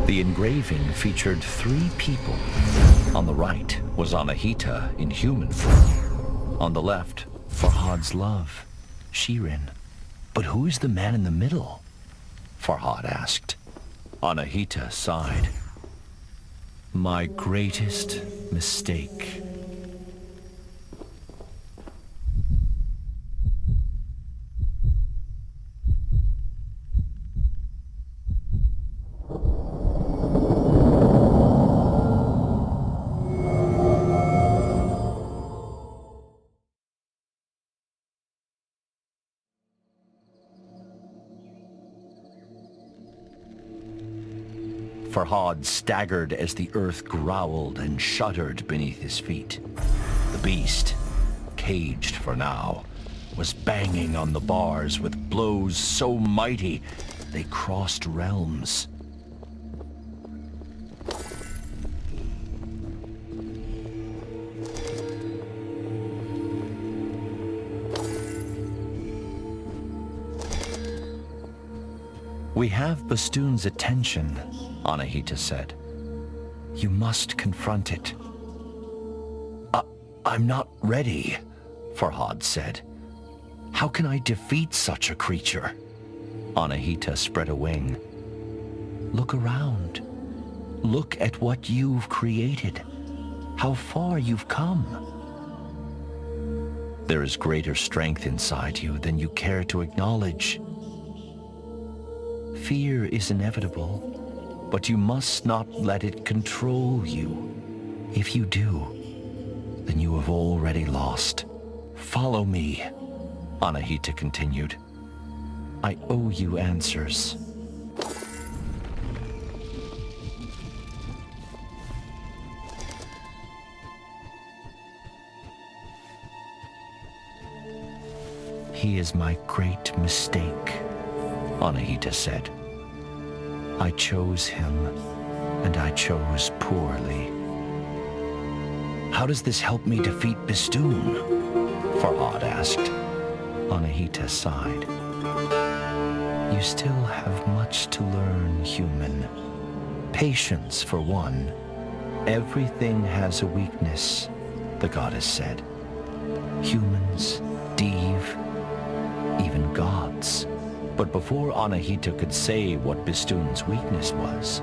Speaker 2: The engraving featured 3 people. On the right was Anahita in human form. On the left, Farhad's love, Shirin. "But who is the man in the middle?" Farhad asked. Anahita sighed. "My greatest mistake." Farhad staggered as the earth growled and shuddered beneath his feet. The beast, caged for now, was banging on the bars with blows so mighty they crossed realms. "We have Bistun's attention," Anahita said. "You must confront it." I'm not ready," Farhad said. How can I defeat such a creature? Anahita spread a wing. Look around. Look at what you've created. How far you've come. There is greater strength inside you than you care to acknowledge. Fear is inevitable, but you must not let it control you. If you do, then you have already lost. Follow me, Anahita continued. I owe you answers. He is my great mistake, Anahita said. I chose him, and I chose poorly. How does this help me defeat Bistun? Farhad asked. Anahita sighed. You still have much to learn, human. Patience, for one. Everything has a weakness, the goddess said. Humans, Div, even gods. But before Anahita could say what Bistun's weakness was,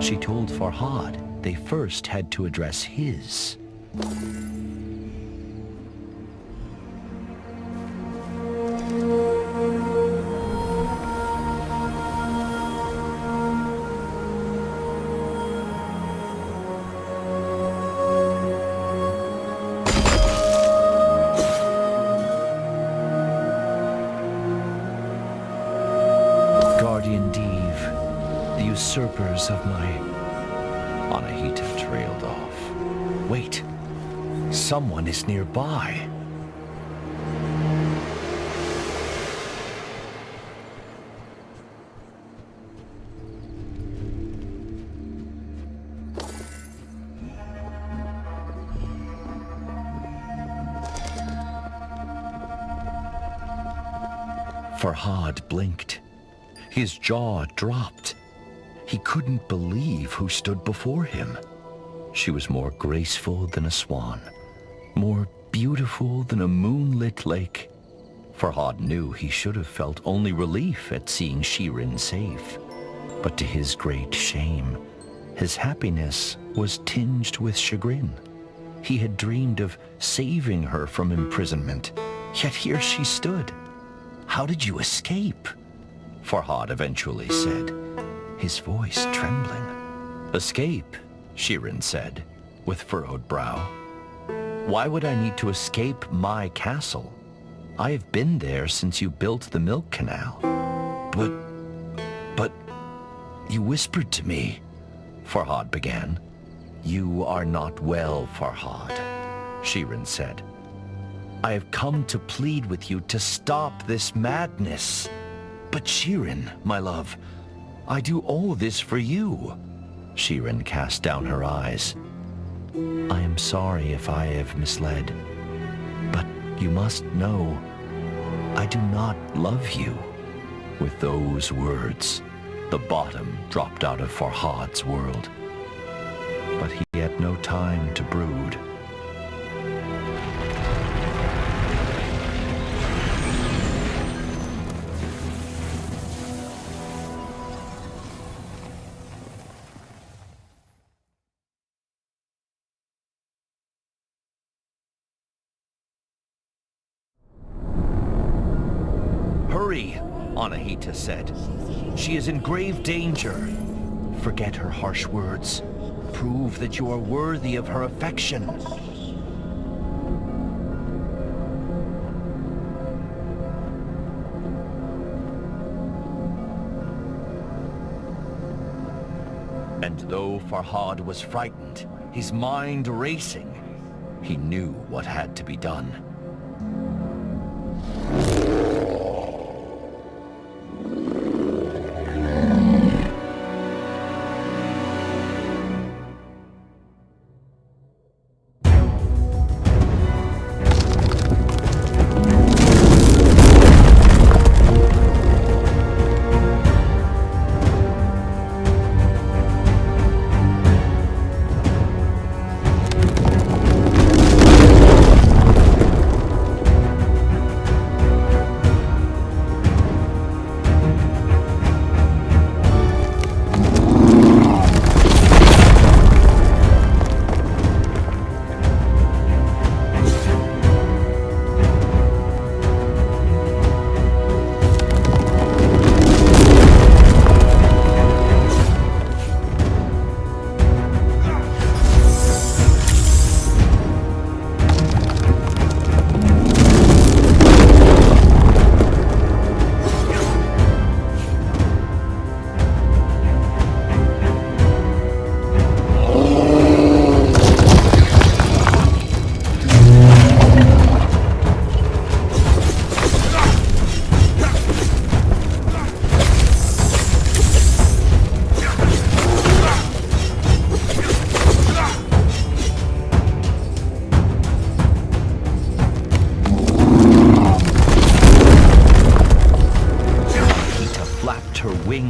Speaker 2: she told Farhad they first had to address his. Guardian Div, the usurpers of my... Anahita trailed off. Wait, someone is nearby. Farhad blinked. His jaw dropped. He couldn't believe who stood before him. She was more graceful than a swan, more beautiful than a moonlit lake. Farhad knew he should have felt only relief at seeing Shirin safe. But to his great shame, his happiness was tinged with chagrin. He had dreamed of saving her from imprisonment, yet here she stood. How did you escape? Farhad eventually said, his voice trembling. Escape, Shirin said, with furrowed brow. Why would I need to escape my castle? I have been there since you built the milk canal. But, you whispered to me, Farhad began. You are not well, Farhad, Shirin said. I have come to plead with you to stop this madness. But Shirin, my love, I do all this for you. Shirin cast down her eyes. I am sorry if I have misled, but you must know, I do not love you. With those words, the bottom dropped out of Farhad's world. But he had no time to brood. Hurry, Anahita said. She is in grave danger. Forget her harsh words. Prove that you are worthy of her affection. And though Farhad was frightened, his mind racing, he knew what had to be done.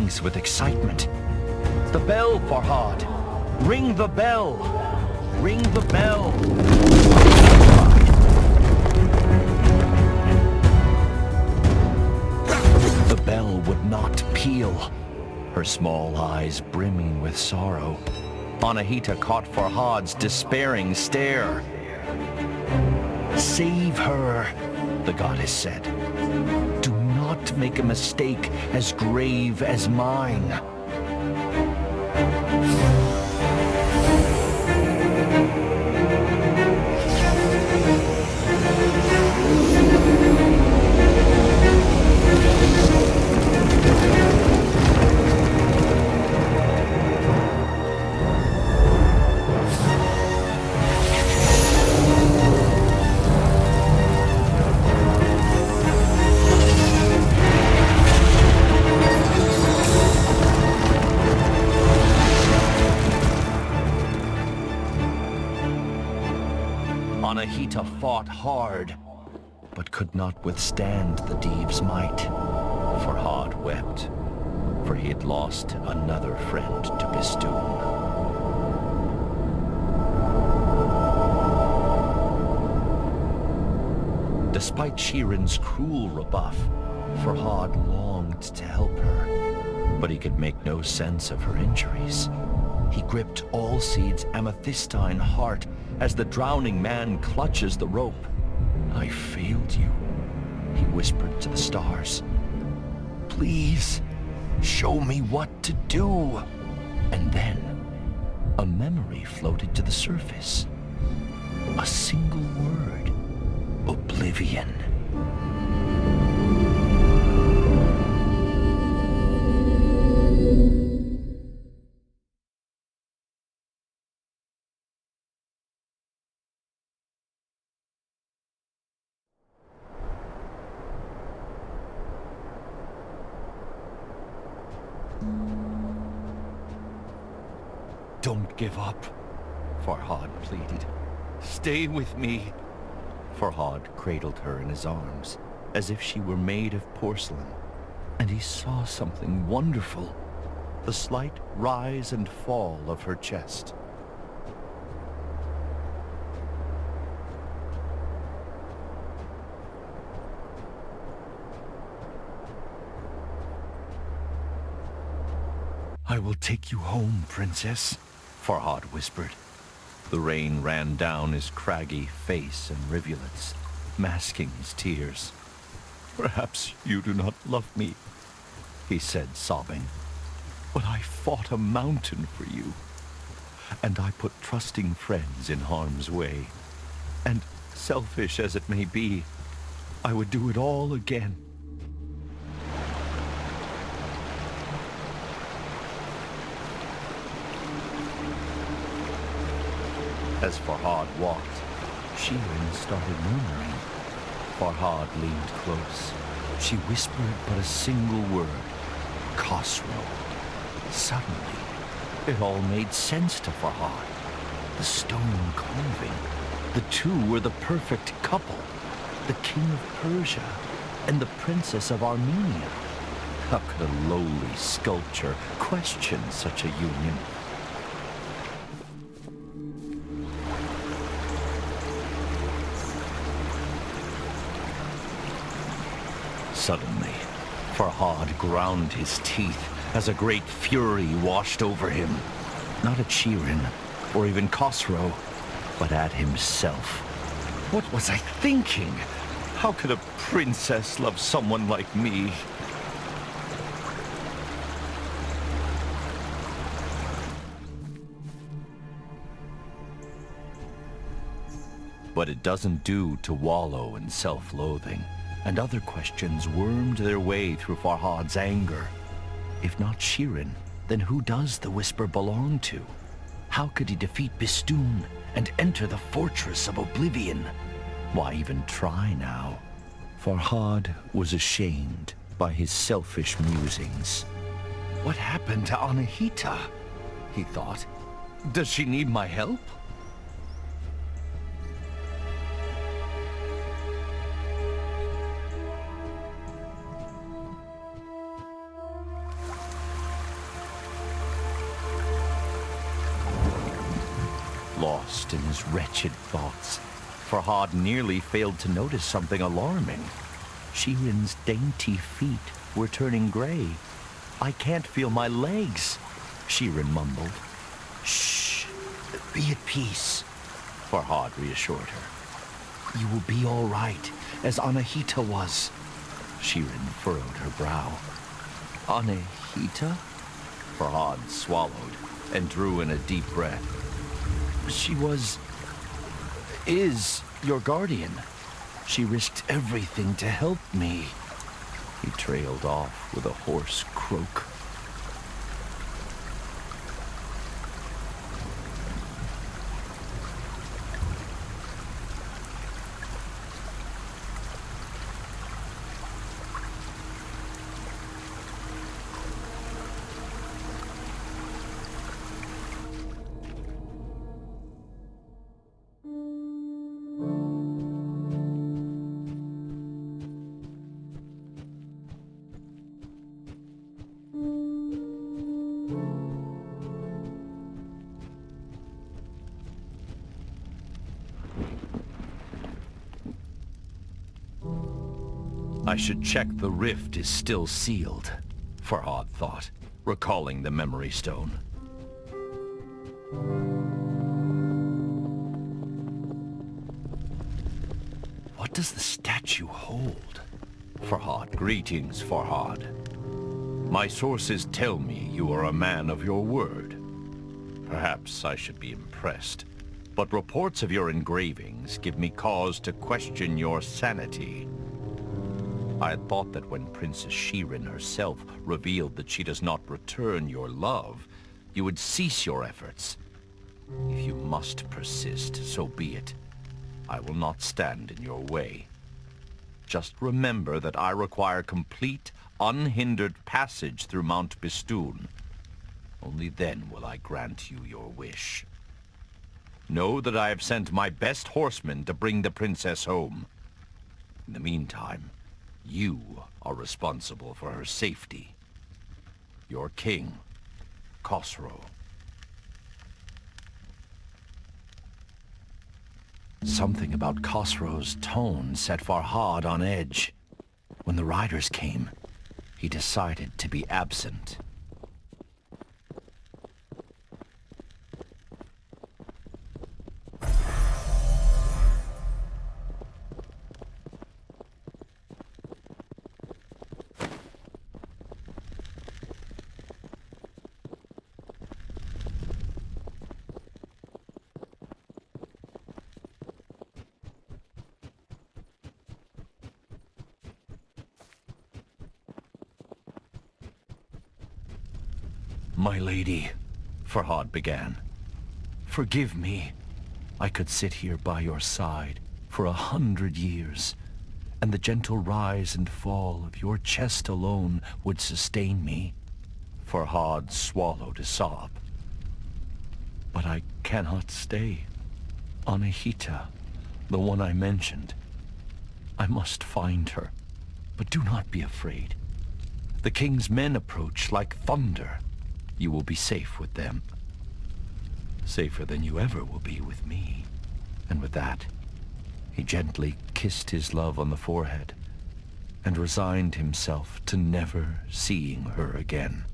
Speaker 2: lungs with excitement. The bell, Farhad! Ring the bell! Ring the bell! The bell would not peal, her small eyes brimming with sorrow. Anahita caught Farhad's despairing stare. Save her, the goddess said. Do not make a mistake as grave as mine. Anahita fought hard, but could not withstand the Diev's might. Farhad wept, for he had lost another friend to Bistun. Despite Shirin's cruel rebuff, Farhad longed to help her, but he could make no sense of her injuries. He gripped Allseed's amethystine heart as the drowning man clutches the rope. I failed you, he whispered to the stars. Please, show me what to do. And then, a memory floated to the surface. A single word. Oblivion. Don't give up, Farhad pleaded. Stay with me. Farhad cradled her in his arms, as if she were made of porcelain, and he saw something wonderful, the slight rise and fall of her chest. I will take you home, princess, Farhad whispered. The rain ran down his craggy face in rivulets, masking his tears. Perhaps you do not love me, he said, sobbing. But I fought a mountain for you, and I put trusting friends in harm's way. And selfish as it may be, I would do it all again. As Farhad walked, Shirin started murmuring. Farhad leaned close. She whispered but a single word. Khosrow. Suddenly, it all made sense to Farhad. The stone carving. The two were the perfect couple. The king of Persia and the princess of Armenia. How could a lowly sculpture question such a union? Suddenly, Farhad ground his teeth as a great fury washed over him. Not at Shirin, or even Khosrow, but at himself. What was I thinking? How could a princess love someone like me? But it doesn't do to wallow in self-loathing. And other questions wormed their way through Farhad's anger. If not Shirin, then who does the whisper belong to? How could he defeat Bistun and enter the fortress of Oblivion? Why even try now? Farhad was ashamed by his selfish musings. What happened to Anahita? He thought. Does she need my help? Lost in his wretched thoughts, Farhad nearly failed to notice something alarming. Shirin's dainty feet were turning gray. "I can't feel my legs," Shirin mumbled. "Shh, be at peace," Farhad reassured her. "You will be all right, as Anahita was." Shirin furrowed her brow. "Anahita?" Farhad swallowed and drew in a deep breath. "She is your guardian. She risked everything to help me." He trailed off with a hoarse croak. I should check the rift is still sealed, Farhad thought, recalling the memory stone. What does the statue hold? Farhad, greetings, Farhad. My sources tell me you are a man of your word. Perhaps I should be impressed, but reports of your engravings give me cause to question your sanity. I had thought that when Princess Shirin herself revealed that she does not return your love, you would cease your efforts. If you must persist, so be it. I will not stand in your way. Just remember that I require complete, unhindered passage through Mount Bistun. Only then will I grant you your wish. Know that I have sent my best horsemen to bring the princess home. In the meantime, you are responsible for her safety. Your king, Khosrow. Something about Khosrow's tone set Farhad on edge. When the riders came, he decided to be absent. My lady, Farhad began, forgive me. I could sit here by your side for 100 years, and the gentle rise and fall of your chest alone would sustain me. Farhad swallowed a sob. But I cannot stay. Anahita, the one I mentioned. I must find her, but do not be afraid. The king's men approach like thunder. You will be safe with them. Safer than you ever will be with me. And with that, he gently kissed his love on the forehead and resigned himself to never seeing her again.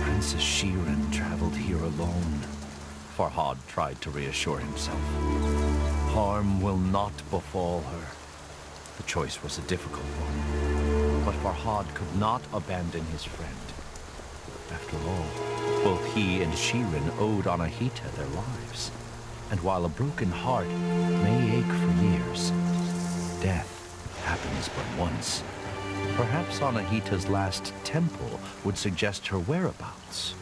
Speaker 2: Princess Shirin traveled here alone. Farhad tried to reassure himself. Harm will not befall her. The choice was a difficult one, but Farhad could not abandon his friend. After all, both he and Shirin owed Anahita their lives. And while a broken heart may ache for years, death happens but once. Perhaps Anahita's last temple would suggest her whereabouts.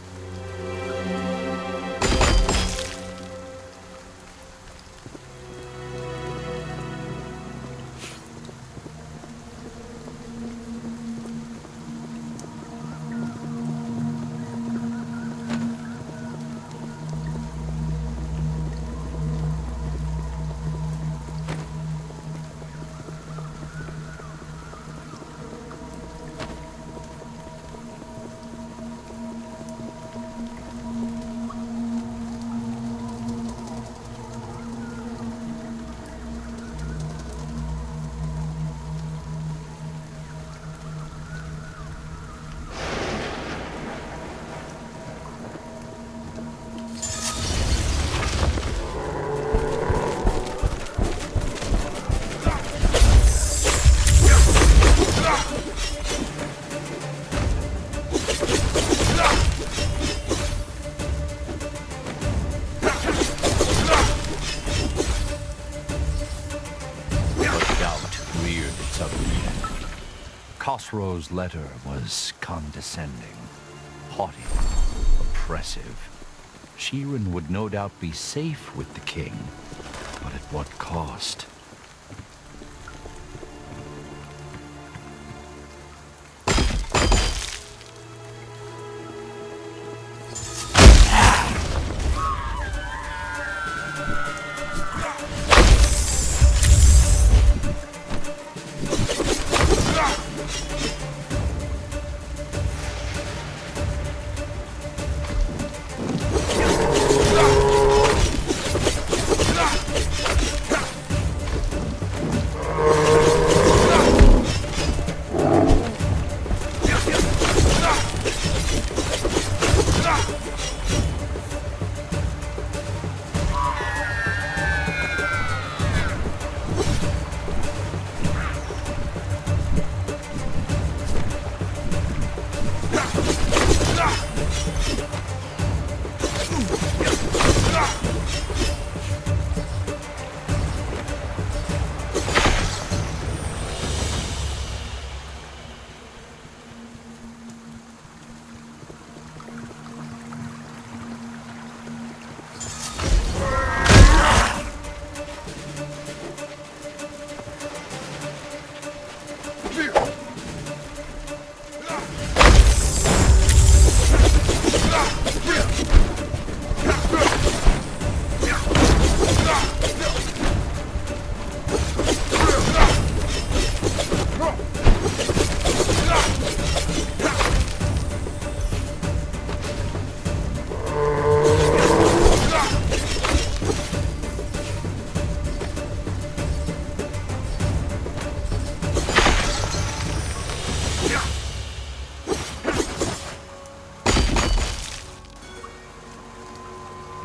Speaker 2: Khosrow's letter was condescending, haughty, oppressive. Shirin would no doubt be safe with the king, but at what cost?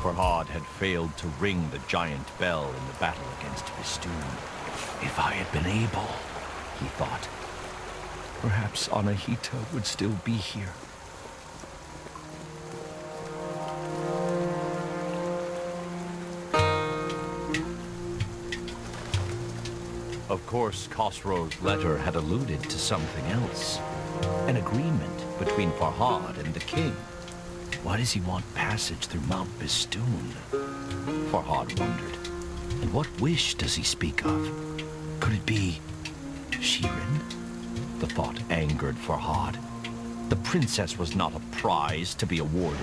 Speaker 2: Farhad had failed to ring the giant bell in the battle against Bistun. If I had been able, he thought, perhaps Anahita would still be here. Of course, Khosrow's letter had alluded to something else. An agreement between Farhad and the king. Why does he want passage through Mount Bistun? Farhad wondered. And what wish does he speak of? Could it be Shirin? The thought angered Farhad. The princess was not a prize to be awarded.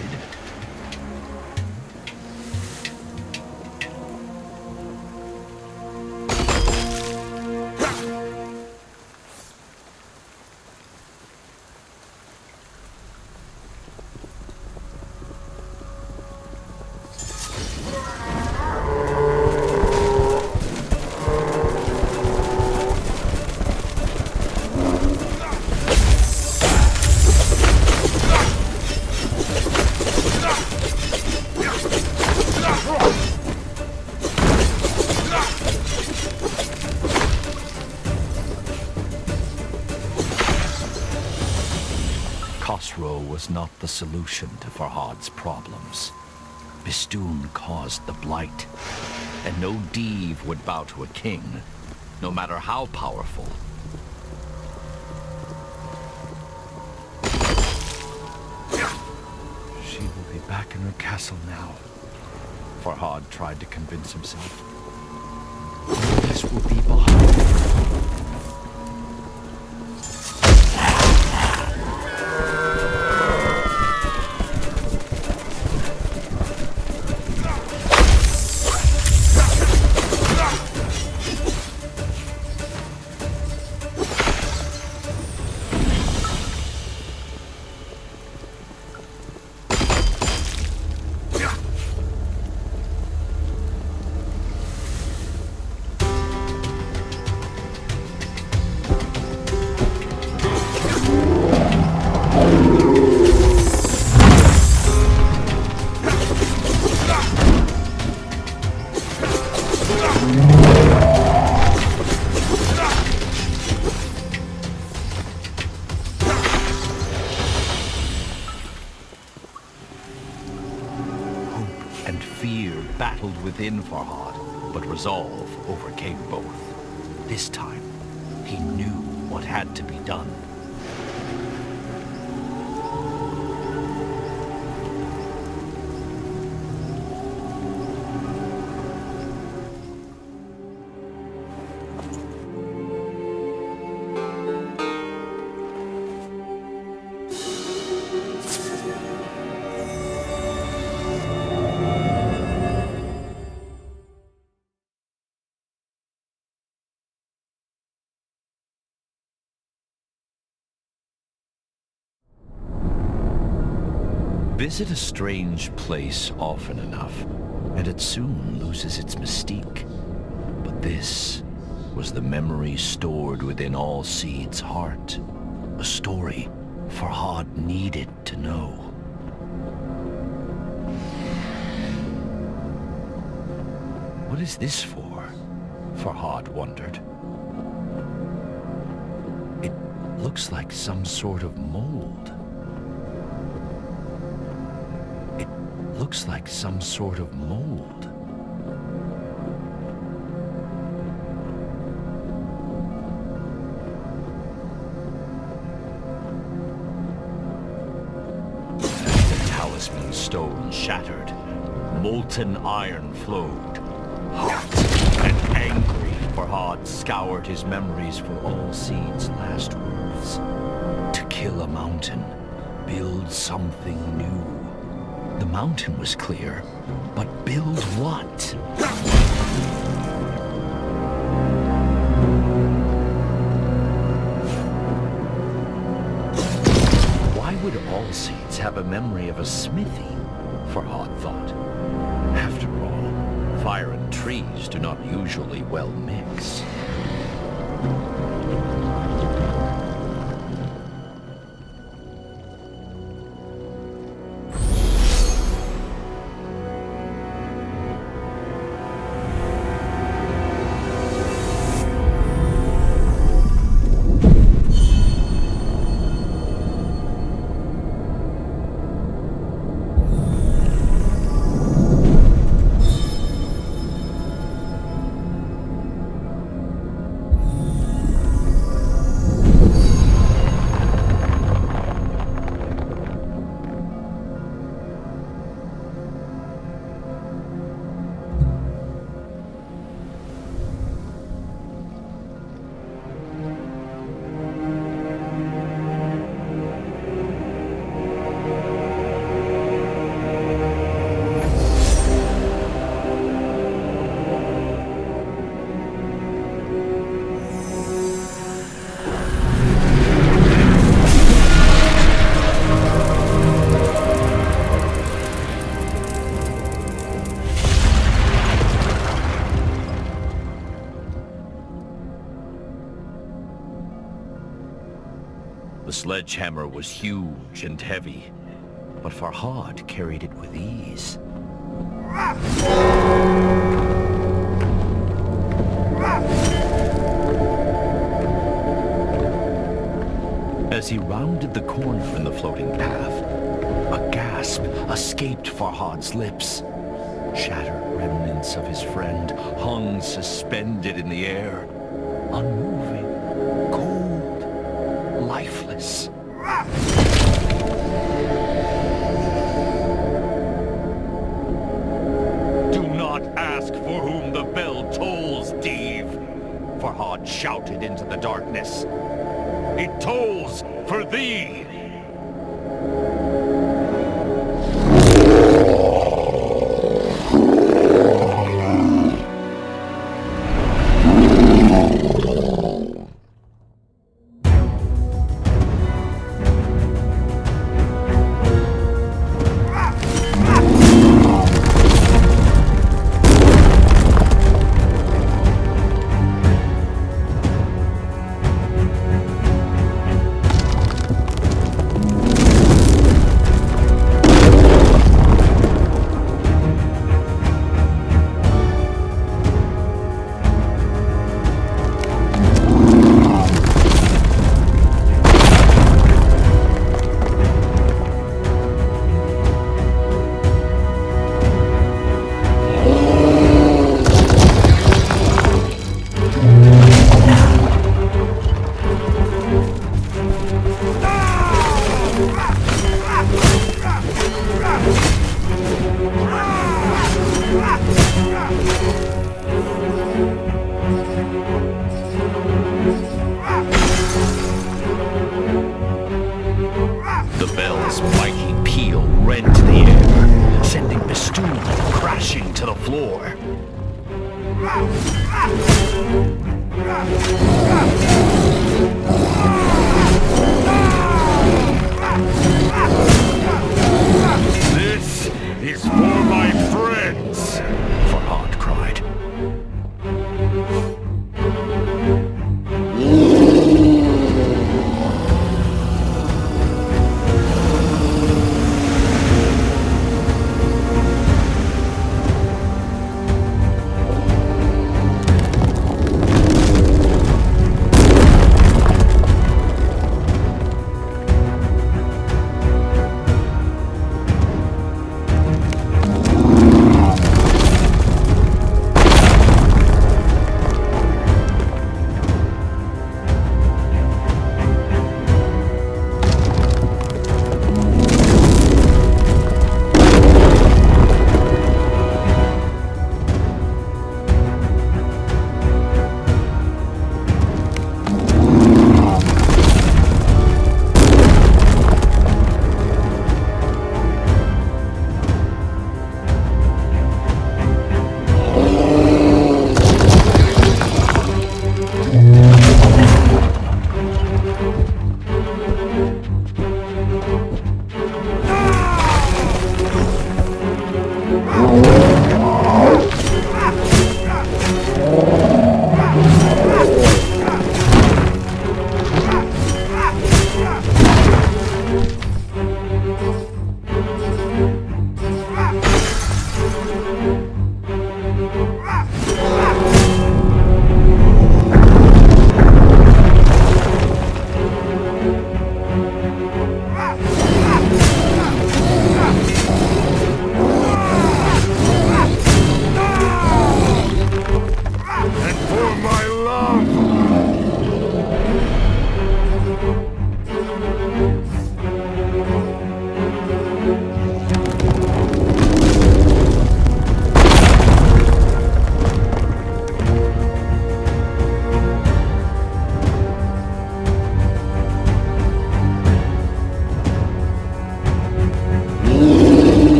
Speaker 2: Khosrow was not the solution to Farhad's problems. Bistun caused the blight, and no Div would bow to a king, no matter how powerful. She will be back in her castle now, Farhad tried to convince himself. This will be behind her. And fear battled within Farhad, but resolve overcame both. This time, he knew what had to be done. Visit a strange place often enough, and it soon loses its mystique. But this was the memory stored within all Seed's heart. A story Farhad needed to know. What is this for? Farhad wondered. It looks like some sort of mold. Looks like some sort of mold. As the talisman stone shattered, molten iron flowed. Hot and angry, Farhad scoured his memories for all Seed's last words. To kill a mountain, build something new. The mountain was clear, but build what? Why would all Seeds have a memory of a smithy? Farhad thought. After all, fire and trees do not usually well mix. The sledgehammer was huge and heavy, but Farhad carried it with ease. As he rounded the corner in the floating path, a gasp escaped Farhad's lips. Shattered remnants of his friend hung suspended in the air, unmoving, cold, lifeless. Do not ask for whom the bell tolls, Dave, Farhad shouted into the darkness. It tolls for thee! Its mighty peal rent the air, sending Bistun crashing to the floor.
Speaker 3: This is for my friends,
Speaker 2: Farhad cried.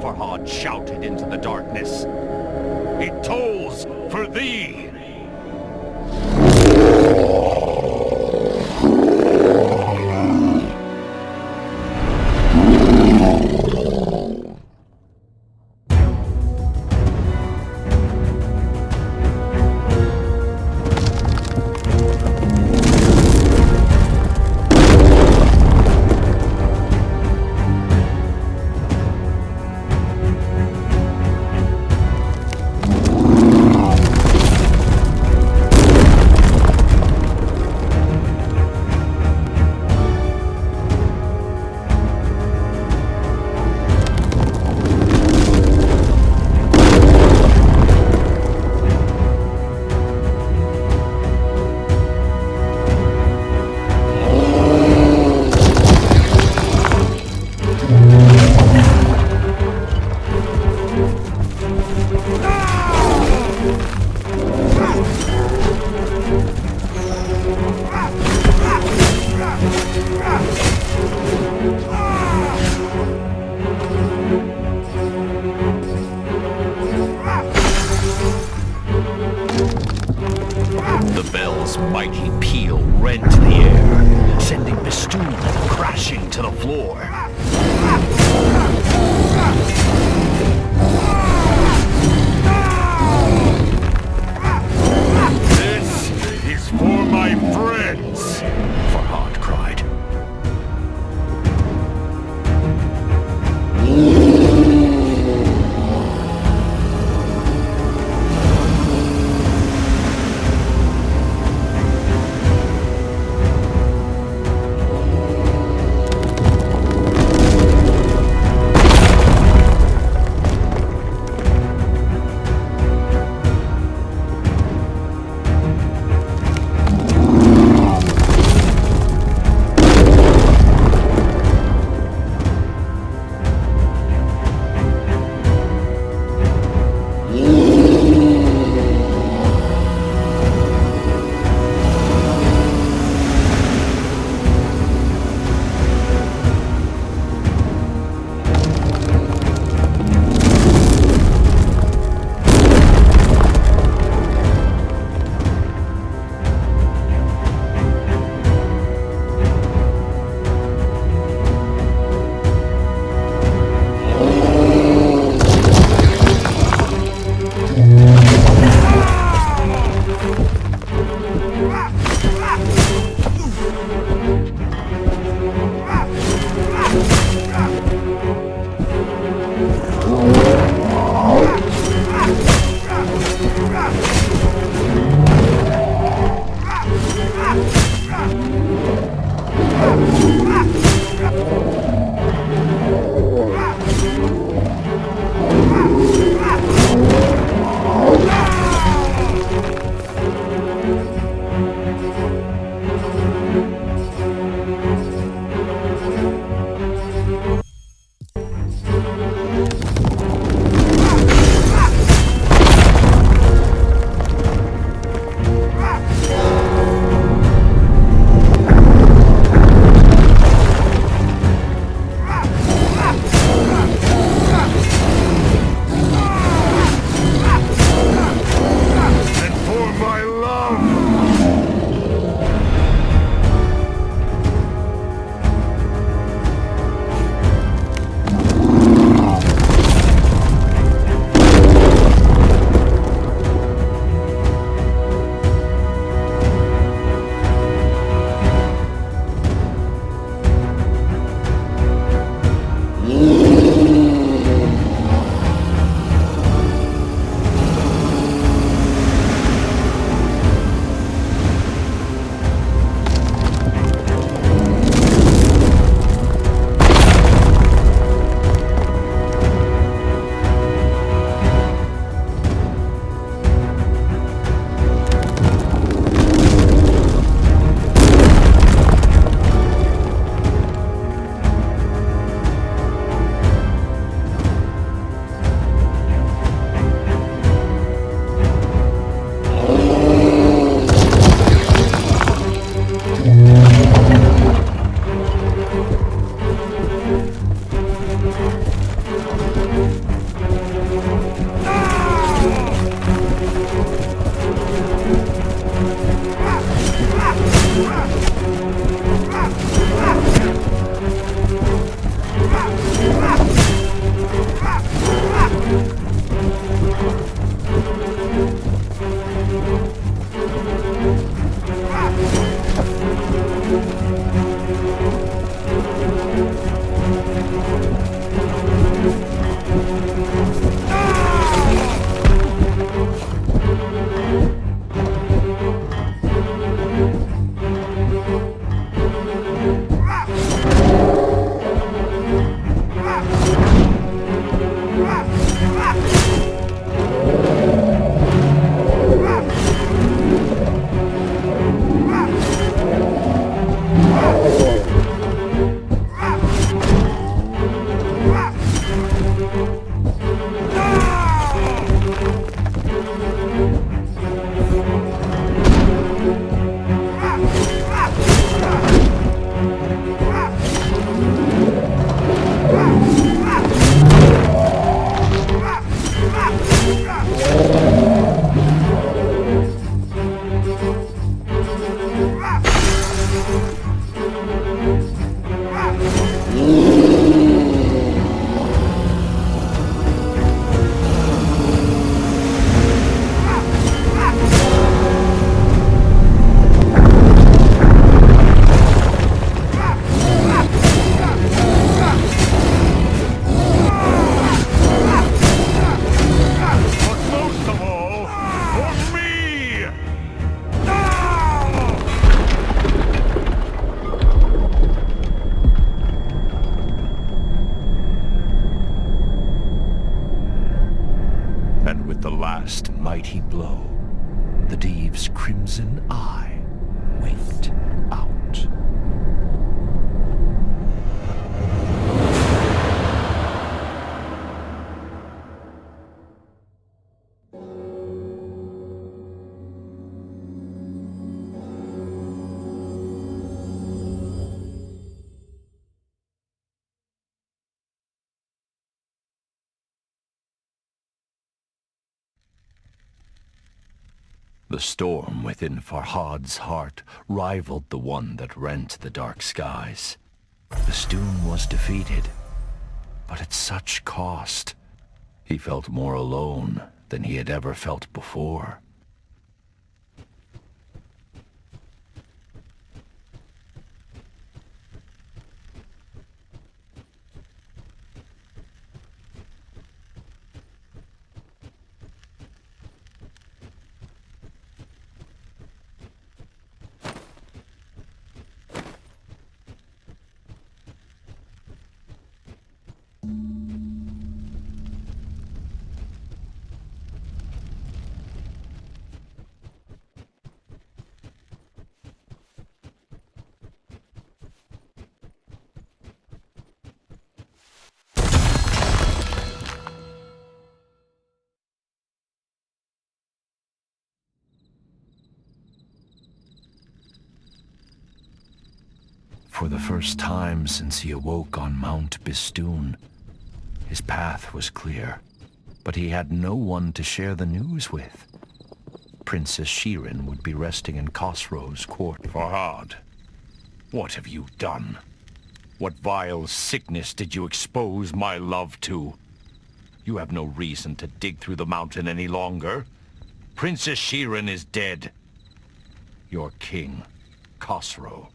Speaker 2: Farhad shouted into the darkness. It tolls for thee! Its mighty peal rent the air, sending Bistun crashing to the floor.
Speaker 3: This is for my friends!
Speaker 2: Farhad cried. glow, the Dive's crimson eye winked out. The storm within Farhad's heart rivaled the one that rent the dark skies. Bistun was defeated, but at such cost. He felt more alone than he had ever felt before. For the first time since he awoke on Mount Bistun, his path was clear, but he had no one to share the news with. Princess Shirin would be resting in Khosrow's court.
Speaker 3: Farhad, what have you done? What vile sickness did you expose my love to? You have no reason to dig through the mountain any longer. Princess Shirin is dead. Your king, Khosrow.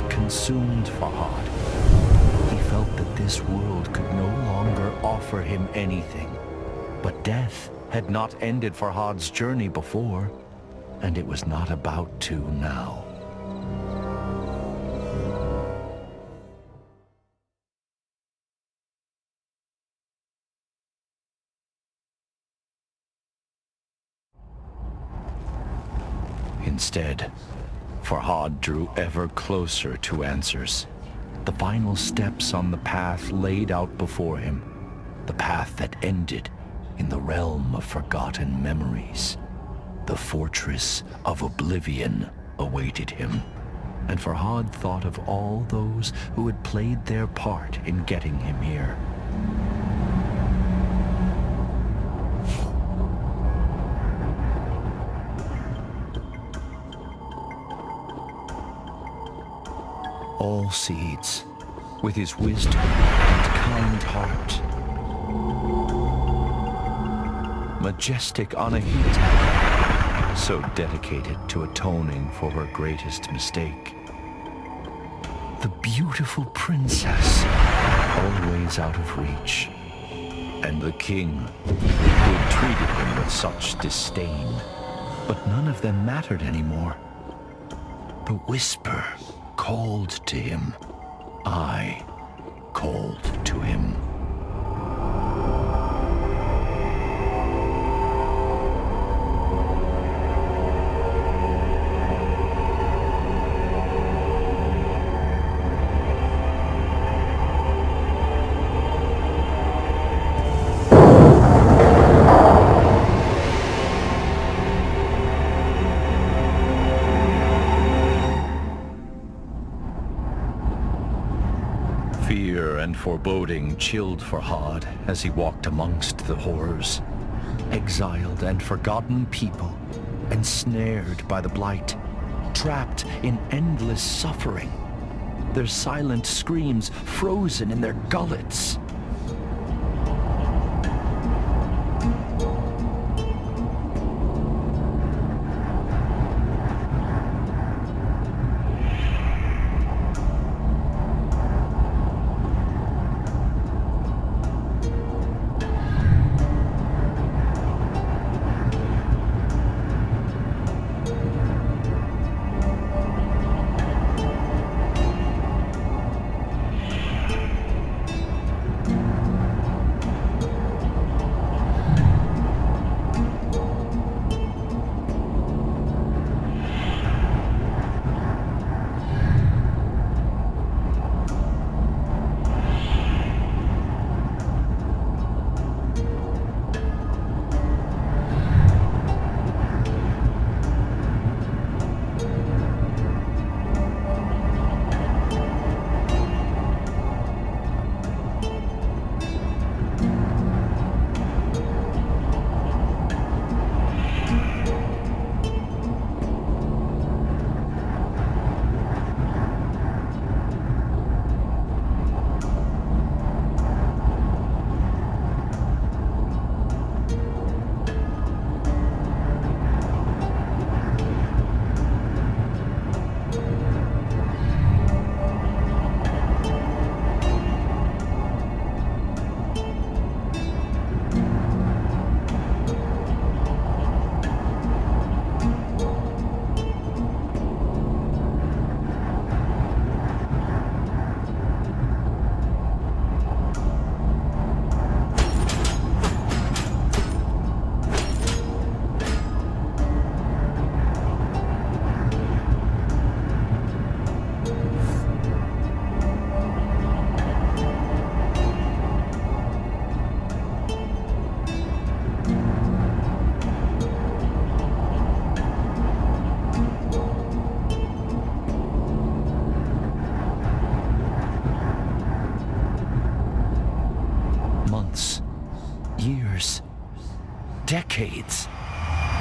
Speaker 2: Consumed Farhad. He felt that this world could no longer offer him anything. But death had not ended Farhad's journey before, and it was not about to now. Instead, Farhad drew ever closer to answers. The final steps on the path laid out before him. The path that ended in the realm of forgotten memories. The fortress of oblivion awaited him. And Farhad thought of all those who had played their part in getting him here. All seeds, with his wisdom and kind heart. Majestic Anahita, so dedicated to atoning for her greatest mistake. The beautiful princess, always out of reach. And the king, who had treated him with such disdain. But none of them mattered anymore. The whisper called to him. I called to him. Fear and foreboding chilled Farhad as he walked amongst the horrors. Exiled and forgotten people ensnared by the blight, trapped in endless suffering, their silent screams frozen in their gullets. Decades.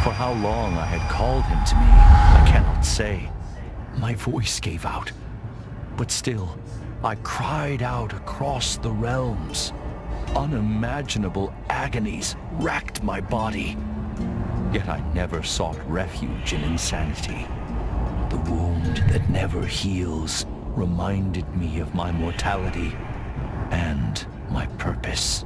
Speaker 2: For how long I had called him to me, I cannot say. My voice gave out. But still, I cried out across the realms. Unimaginable agonies racked my body. Yet I never sought refuge in insanity. The wound that never heals reminded me of my mortality and my purpose.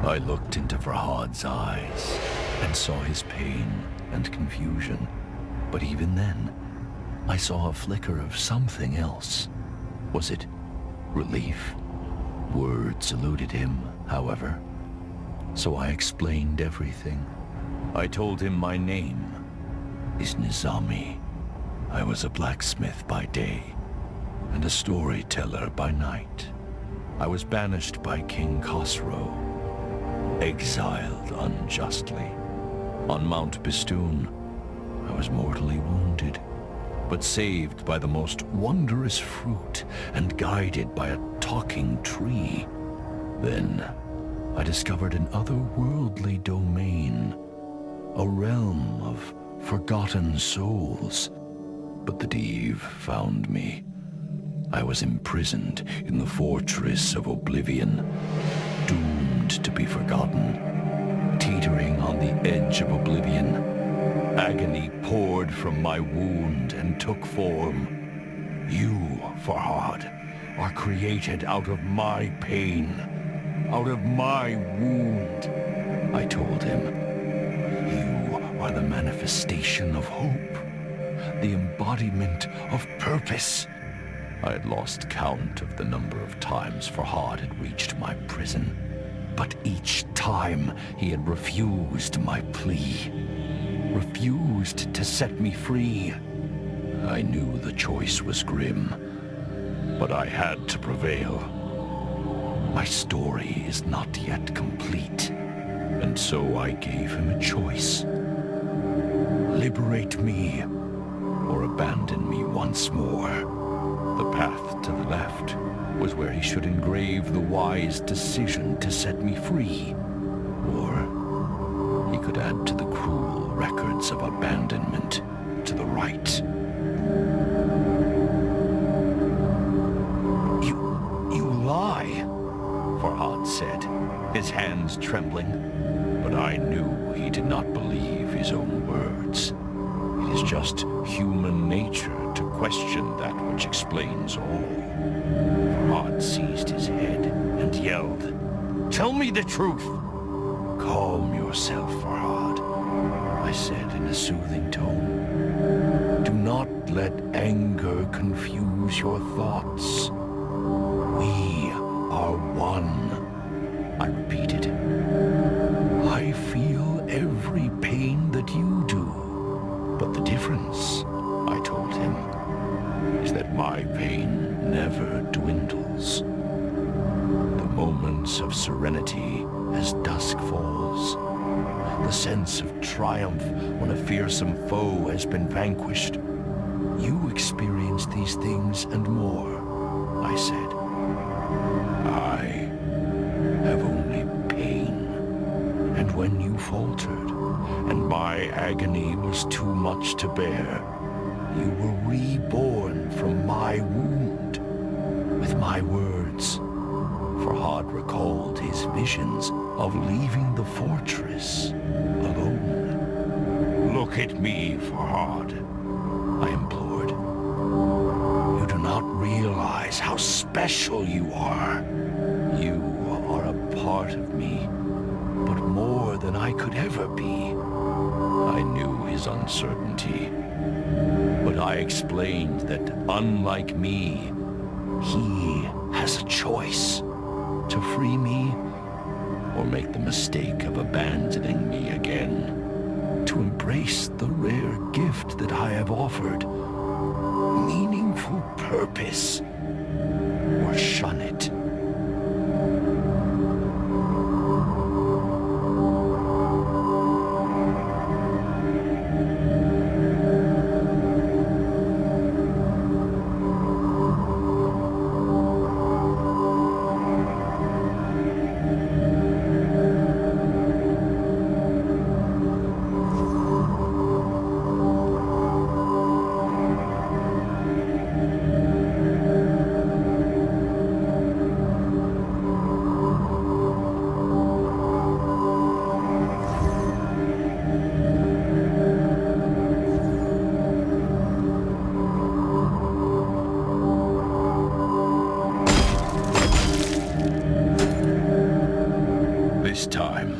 Speaker 2: I looked into Farhad's eyes and saw his pain and confusion. But even then, I saw a flicker of something else. Was it relief? Words eluded him, however. So I explained everything. I told him my name is Nizami. I was a blacksmith by day and a storyteller by night. I was banished by King Khosrow, exiled unjustly. On Mount Bistun, I was mortally wounded, but saved by the most wondrous fruit and guided by a talking tree. Then, I discovered an otherworldly domain, a realm of forgotten souls. But the Div found me. I was imprisoned in the fortress of oblivion, doomed to be forgotten, teetering on the edge of oblivion. Agony poured from my wound and took form. You, Farhad, are created out of my pain, out of my wound. I told him, you are the manifestation of hope, the embodiment of purpose. I had lost count of the number of times Farhad had reached my prison, but each time he had refused my plea. refused to set me free. I knew the choice was grim, but I had to prevail. My story is not yet complete, and so I gave him a choice. Liberate me, or abandon me once more. The path to the left was where he should engrave the wise decision to set me free, or he could add to the cruel records of abandonment to the right. You lie, Farhad said, his hands trembling. But I knew he did not believe his own words. It is just human nature to question that which explains all. Farhad seized his head and yelled, "Tell me the truth!" "Calm yourself, Farhad," I said in a soothing tone. "Do not let anger confuse your thoughts. We are one," I repeated. "I feel every pain that you do. But the difference," I told him, "is that my pain never dwindles. The moments of serenity as dusk falls, the sense of triumph when a fearsome foe has been vanquished. You experience these things and more," I said. "I have only pain. And when you faltered, and my agony was too much to bear, you were reborn from my wound. With my words." Farhad recalled his visions of leaving the fortress alone. "Look at me, Farhad," I implored. "You do not realize how special you are. You are a part of me, but more than I could ever be." I knew his uncertainty, but I explained that, unlike me, he has a choice: to free me or make the mistake of abandoning me again, to embrace the rare gift that I have offered, meaningful purpose, or shun it. This time,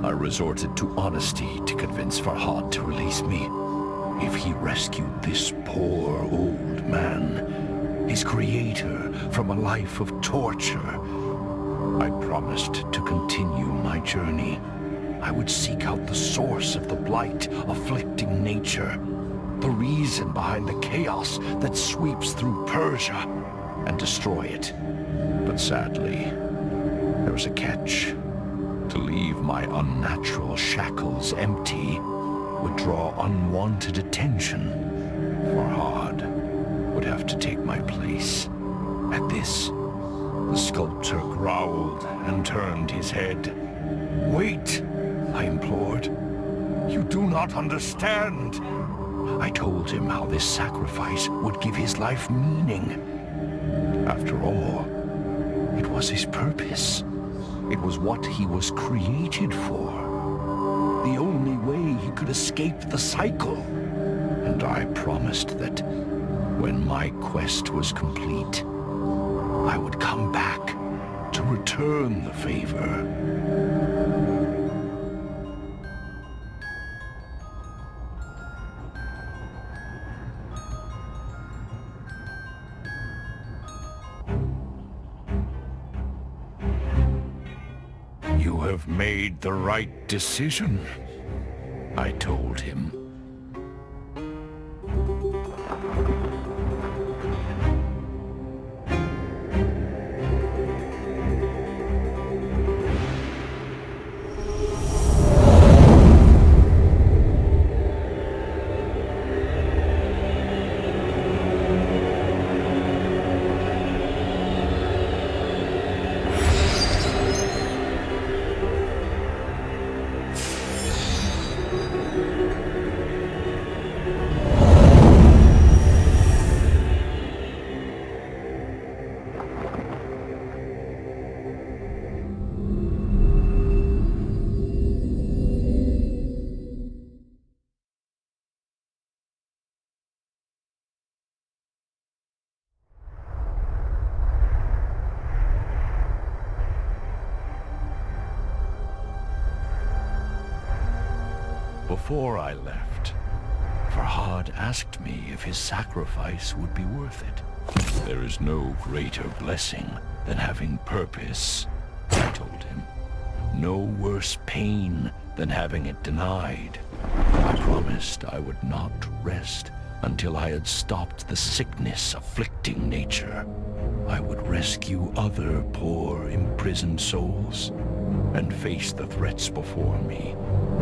Speaker 2: I resorted to honesty to convince Farhad to release me. If he rescued this poor old man, his creator, from a life of torture, I promised to continue my journey. I would seek out the source of the blight afflicting nature, the reason behind the chaos that sweeps through Persia, and destroy it. But sadly, there was a catch. To leave my unnatural shackles empty would draw unwanted attention. Farhad would have to take my place. At this, the sculptor growled and turned his head. "Wait," I implored. "You do not understand." I told him how this sacrifice would give his life meaning. After all, it was his purpose. It was what he was created for. The only way he could escape the cycle. And I promised that when my quest was complete, I would come back to return the favor. You have made the right decision. I told him. Before I left, Farhad asked me if his sacrifice would be worth it. There is no greater blessing than having purpose, I told him. No worse pain than having it denied. I promised I would not rest until I had stopped the sickness afflicting nature. I would rescue other poor, imprisoned souls and face the threats before me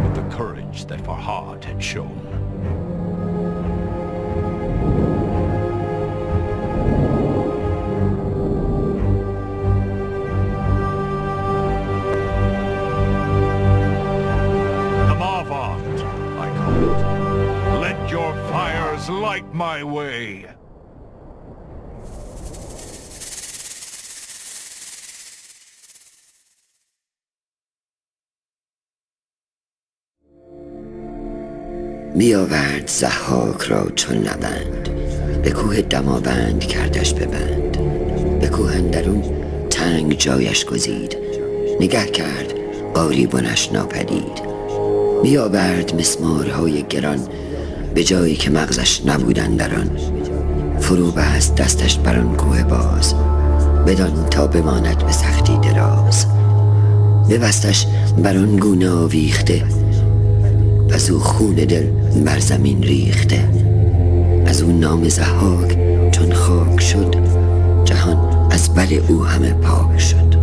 Speaker 2: with the courage that Farhad had shown.
Speaker 3: Amavant, I called. Let your fires light my way.
Speaker 1: بیاورد ضحاک را چون نبند، به کوه دماوند کردش ببند. به کوه اندرون تنگ جایش گزید، نگه کرد قاری بنش ناپدید. بیاورد مسمارهای گران، به جایی که مغزش نبودن در آن. فرو بست دستش بر آن کوه باز، بدان تا بماند به سختی دراز. ببستش بر آن گونه آویخته، از او خون دل بر زمین ریخته. از او نام ضحاک چون خاک شد، جهان از بد او همه پاک شد.